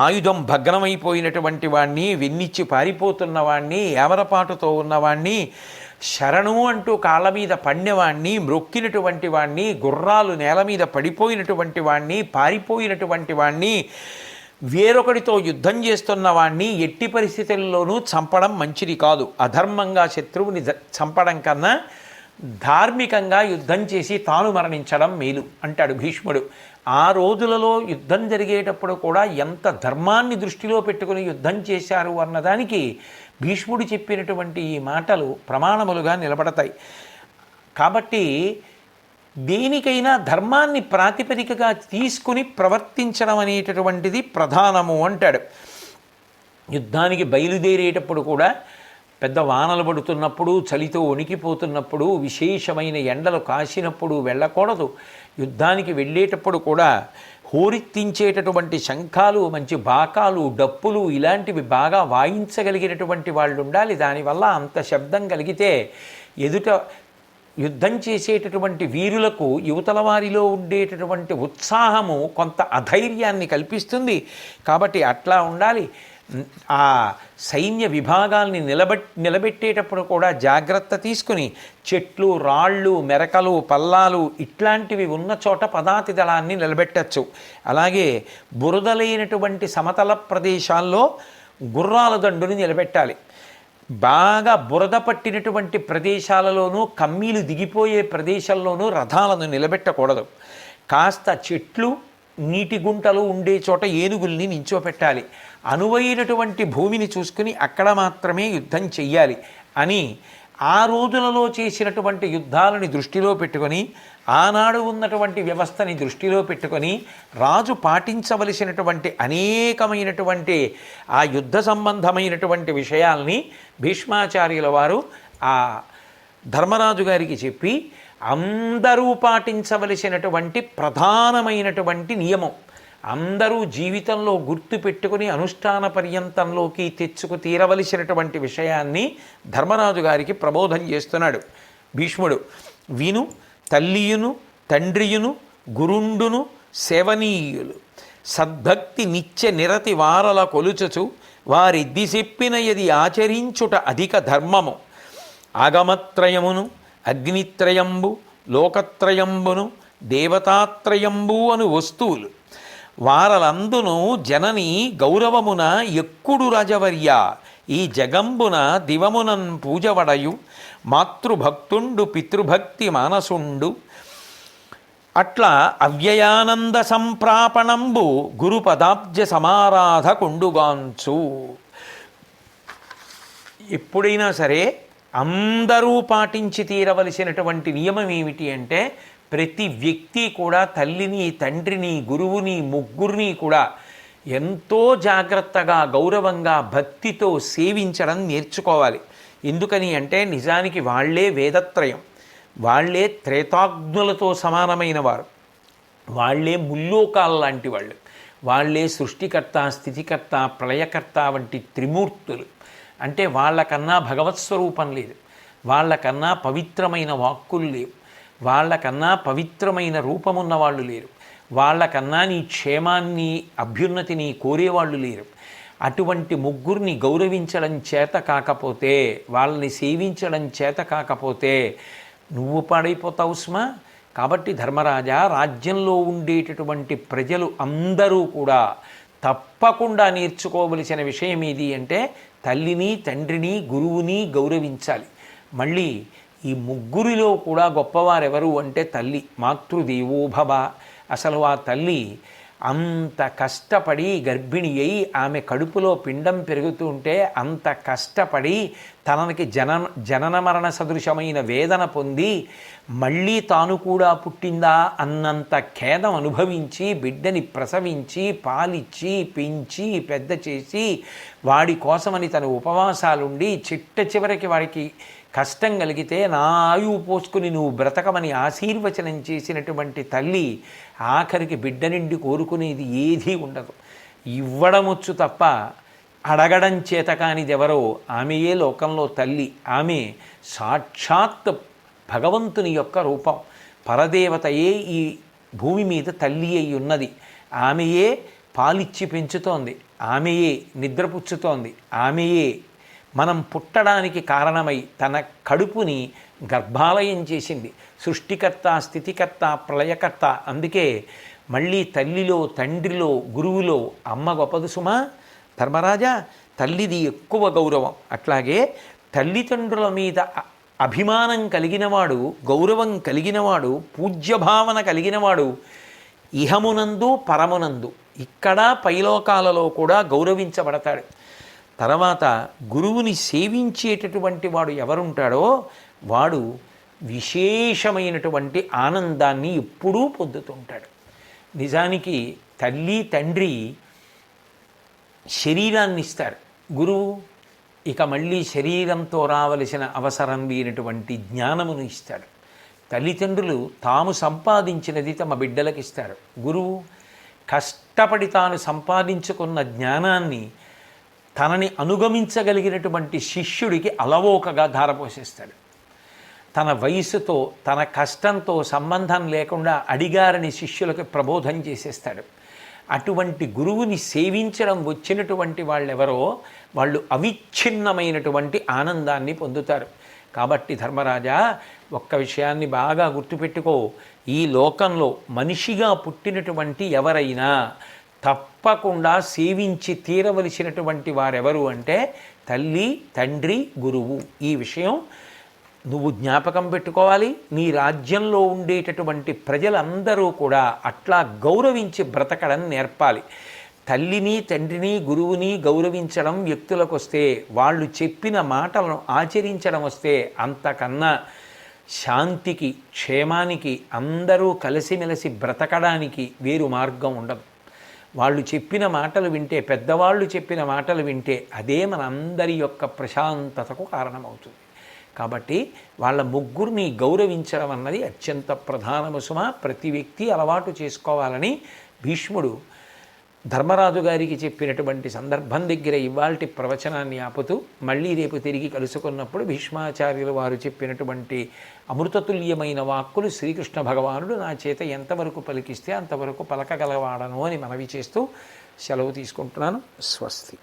ఆయుధం భగ్నమైపోయినటువంటి వాణ్ణి, వెన్నిచ్చి పారిపోతున్న వాణ్ణి, ఏమరపాటుతో ఉన్నవాణ్ణి, శరణు అంటూ కాళ్ళ మీద పడినవాణ్ణి, మ్రొక్కినటువంటి వాణ్ణి, గుర్రాలు నేల మీద పడిపోయినటువంటి వాణ్ణి, పారిపోయినటువంటి వాణ్ణి, వేరొకడితో యుద్ధం చేస్తున్న వాణ్ణి ఎట్టి పరిస్థితుల్లోనూ చంపడం మంచిది కాదు. అధర్మంగా శత్రువుని చంపడం కన్నా ధార్మికంగా యుద్ధం చేసి తాను మరణించడం మేలు అంటాడు భీష్ముడు. ఆ రోజులలో యుద్ధం జరిగేటప్పుడు కూడా ఎంత ధర్మాన్ని దృష్టిలో పెట్టుకుని యుద్ధం చేశారు అన్నదానికి భీష్ముడు చెప్పినటువంటి ఈ మాటలు ప్రమాణములుగా నిలబడతాయి. కాబట్టి దేనికైనా ధర్మాన్ని ప్రాతిపదికగా తీసుకుని ప్రవర్తించడం అనేటటువంటిది ప్రధానము అంటాడు. యుద్ధానికి బయలుదేరేటప్పుడు కూడా పెద్ద వానలు పడుతున్నప్పుడు, చలితో వణికిపోతున్నప్పుడు, విశేషమైన ఎండలు కాసినప్పుడు వెళ్ళకూడదు. యుద్ధానికి వెళ్ళేటప్పుడు కూడా హోరెత్తించేటటువంటి శంఖాలు, మంచి బాకాలు, డప్పులు ఇలాంటివి బాగా వాయించగలిగినటువంటి వాళ్ళు ఉండాలి. దానివల్ల అంత శబ్దం కలిగితే ఎదుట యుద్ధం చేసేటటువంటి వీరులకు యువతల వారిలో ఉండేటటువంటి ఉత్సాహము కొంత అధైర్యాన్ని కల్పిస్తుంది. కాబట్టి అట్లా ఉండాలి. ఆ సైన్య విభాగాల్ని నిలబెట్టేటప్పుడు కూడా జాగ్రత్త తీసుకుని చెట్లు, రాళ్ళు, మెరకలు, పల్లాలు ఇట్లాంటివి ఉన్న చోట పదాతి దళాన్ని నిలబెట్టచ్చు. అలాగే బురదలైనటువంటి సమతల ప్రదేశాల్లో గుర్రాల దండుని నిలబెట్టాలి. బాగా బురద పట్టినటువంటి ప్రదేశాలలోనూ, కమ్మీలు దిగిపోయే ప్రదేశాల్లోనూ రథాలను నిలబెట్టకూడదు. కాస్త చెట్లు, నీటి గుంటలు ఉండే చోట ఏనుగుల్ని నించోపెట్టాలి. అనువైనటువంటి భూమిని చూసుకుని అక్కడ మాత్రమే యుద్ధం చెయ్యాలి అని ఆ రోజులలో చేసినటువంటి యుద్ధాలని దృష్టిలో పెట్టుకొని, ఆనాడు ఉన్నటువంటి వ్యవస్థని దృష్టిలో పెట్టుకొని రాజు పాటించవలసినటువంటి అనేకమైనటువంటి ఆ యుద్ధ సంబంధమైనటువంటి విషయాల్ని భీష్మాచార్యుల వారు ఆ ధర్మరాజు గారికి చెప్పి, అందరూ పాటించవలసినటువంటి ప్రధానమైనటువంటి నియమం, అందరూ జీవితంలో గుర్తు పెట్టుకుని అనుష్ఠాన పర్యంతంలోకి తెచ్చుకు తీరవలసినటువంటి విషయాన్ని ధర్మరాజు గారికి ప్రబోధం చేస్తున్నాడు భీష్ముడు. విను, తల్లియును తండ్రియును గురుండును సేవనీయులు సద్భక్తి నిత్య నిరతి వారల కొలుచచు వారిద్ది చెప్పిన యది ఆచరించుట అధిక ధర్మము. ఆగమత్రయమును అగ్నిత్రయంబు లోకత్రయంబును దేవతాత్రయంబు అను వస్తువులు వారలందును జనని గౌరవమున ఎక్కుడు రాజవర్య. ఈ జగంబున దివమునన్ పూజవడయు మాతృభక్తుండు పితృభక్తి మానసుండు. అట్లా అవ్యయానంద సంప్రాపణంబు గురు పదాబ్జ సమారాధ కొండుగాంచు. ఎప్పుడైనా సరే అందరూ పాటించి తీరవలసినటువంటి నియమం ఏమిటి అంటే, ప్రతి వ్యక్తి కూడా తల్లిని తండ్రిని గురువుని ముగ్గురిని కూడా ఎంతో జాగ్రత్తగా గౌరవంగా భక్తితో సేవించడం నేర్చుకోవాలి. ఎందుకని అంటే నిజానికి వాళ్లే వేదత్రయం, వాళ్లే త్రేతాగ్నులతో సమానమైన వారు, వాళ్లే ముల్లోకాల లాంటి వాళ్ళు, వాళ్లే సృష్టికర్త స్థితికర్త ప్రళయకర్త వంటి త్రిమూర్తులు. అంటే వాళ్ళకన్నా భగవత్ స్వరూపం లేదు, వాళ్ళకన్నా పవిత్రమైన వాక్కులు లేవు, వాళ్ళకన్నా పవిత్రమైన రూపమున్న వాళ్ళు లేరు, వాళ్ళకన్నా నీ క్షేమాన్ని అభ్యున్నతిని కోరేవాళ్ళు లేరు. అటువంటి ముగ్గురిని గౌరవించడం చేత కాకపోతే, వాళ్ళని సేవించడం చేత కాకపోతే నువ్వు పాడైపోతావు సుమా. కాబట్టి ధర్మరాజా, రాజ్యంలో ఉండేటటువంటి ప్రజలు అందరూ కూడా తప్పకుండా నేర్చుకోవలసిన విషయం ఏది అంటే, తల్లిని తండ్రిని గురువుని గౌరవించాలి. మళ్ళీ ఈ ముగ్గురిలో కూడా గొప్పవారెవరు అంటే తల్లి, మాతృదేవోభవ. అసలు ఆ తల్లి అంత కష్టపడి గర్భిణి అయి ఆమె కడుపులో పిండం పెరుగుతుంటే అంత కష్టపడి తనకి జనన మరణ సదృశమైన వేదన పొంది మళ్ళీ తాను కూడా పుట్టిందా అన్నంత ఖేదం అనుభవించి బిడ్డని ప్రసవించి పాలిచ్చి పెంచి పెద్ద చేసి వాడి కోసమని తన ఉపవాసాలుండి చిట్ట చివరికి వాడికి కష్టం కలిగితే నా ఆయువు పోసుకుని నువ్వు బ్రతకమని ఆశీర్వచనం చేసినటువంటి తల్లి ఆఖరికి బిడ్డ నిండి కోరుకునేది ఏదీ ఉండదు. ఇవ్వడమొచ్చు తప్ప అడగడం చేత కానిదెవరో ఆమెయే లోకంలో తల్లి. ఆమె సాక్షాత్ భగవంతుని యొక్క రూపం, పరదేవతయే ఈ భూమి మీద తల్లి అయి ఉన్నది. ఆమెయే పాలిచ్చి పెంచుతోంది, ఆమెయే నిద్రపుచ్చుతోంది, ఆమెయే మనం పుట్టడానికి కారణమై తన కడుపుని గర్భాలయం చేసింది. సృష్టికర్త స్థితికర్త ప్రళయకర్త. అందుకే మళ్ళీ తల్లిలో తండ్రిలో గురువులో అమ్మ గొప్పదు సుమా. ధర్మరాజా, తల్లిది ఎక్కువ గౌరవం. అట్లాగే తల్లిదండ్రుల మీద అభిమానం కలిగినవాడు, గౌరవం కలిగినవాడు, పూజ్యభావన కలిగినవాడు ఇహమునందు పరమునందు ఇక్కడ పైలోకాలలో కూడా గౌరవించబడతాడు. తర్వాత గురువుని సేవించేటటువంటి వాడు ఎవరుంటాడో వాడు విశేషమైనటువంటి ఆనందాన్ని ఎప్పుడూ పొందుతుంటాడు. నిజానికి తల్లి తండ్రి శరీరాన్ని ఇస్తారు, గురువు ఇక మళ్ళీ శరీరంతో రావలసిన అవసరం లేనటువంటి జ్ఞానమును ఇస్తాడు. తల్లిదండ్రులు తాము సంపాదించినది తమ బిడ్డలకు ఇస్తారు. గురువు కష్టపడి తాను సంపాదించుకున్న జ్ఞానాన్ని తనని అనుగమించగలిగినటువంటి శిష్యుడికి అలవోకగా ధారపోషిస్తాడు. తన వయసుతో తన కష్టంతో సంబంధం లేకుండా అడిగారని శిష్యులకు ప్రబోధం చేసేస్తాడు. అటువంటి గురువుని సేవించడం వచ్చినటువంటి వాళ్ళెవరో వాళ్ళు అవిచ్ఛిన్నమైనటువంటి ఆనందాన్ని పొందుతారు. కాబట్టి ధర్మరాజా, ఒక్క విషయాన్ని బాగా గుర్తుపెట్టుకో, ఈ లోకంలో మనిషిగా పుట్టినటువంటి ఎవరైనా తప్పకుండా సేవించి తీరవలసినటువంటి వారెవరు అంటే తల్లి తండ్రి గురువు. ఈ విషయం నువ్వు జ్ఞాపకం పెట్టుకోవాలి. నీ రాజ్యంలో ఉండేటటువంటి ప్రజలందరూ కూడా అట్లా గౌరవించి బ్రతకడం నేర్పాలి. తల్లిని తండ్రిని గురువుని గౌరవించడం వ్యక్తులకు వస్తే, వాళ్ళు చెప్పిన మాటలను ఆచరించడం వస్తే, అంతకన్నా శాంతికి, క్షేమానికి, అందరూ కలిసిమెలిసి బ్రతకడానికి వేరు మార్గం ఉండదు. వాళ్ళు చెప్పిన మాటలు వింటే, పెద్దవాళ్ళు చెప్పిన మాటలు వింటే, అదే మన అందరి యొక్క ప్రశాంతతకు కారణమవుతుంది. కాబట్టి వాళ్ళ ముగ్గురిని గౌరవించడం అన్నది అత్యంత ప్రధానము సుమ. ప్రతి వ్యక్తి అలవాటు చేసుకోవాలని భీష్ముడు ధర్మరాజు గారికి చెప్పినటువంటి సందర్భం దగ్గర ఇవాల్టి ప్రవచనాన్ని ఆపుతూ, మళ్ళీ రేపు తిరిగి కలుసుకున్నప్పుడు భీష్మాచార్యులు వారు చెప్పినటువంటి అమృతతుల్యమైన వాక్కులు శ్రీకృష్ణ భగవానుడు నా చేత ఎంతవరకు పలికిస్తే అంతవరకు పలకగలవాడను అని మనవి చేస్తూ సెలవు తీసుకుంటున్నాను. స్వస్తి.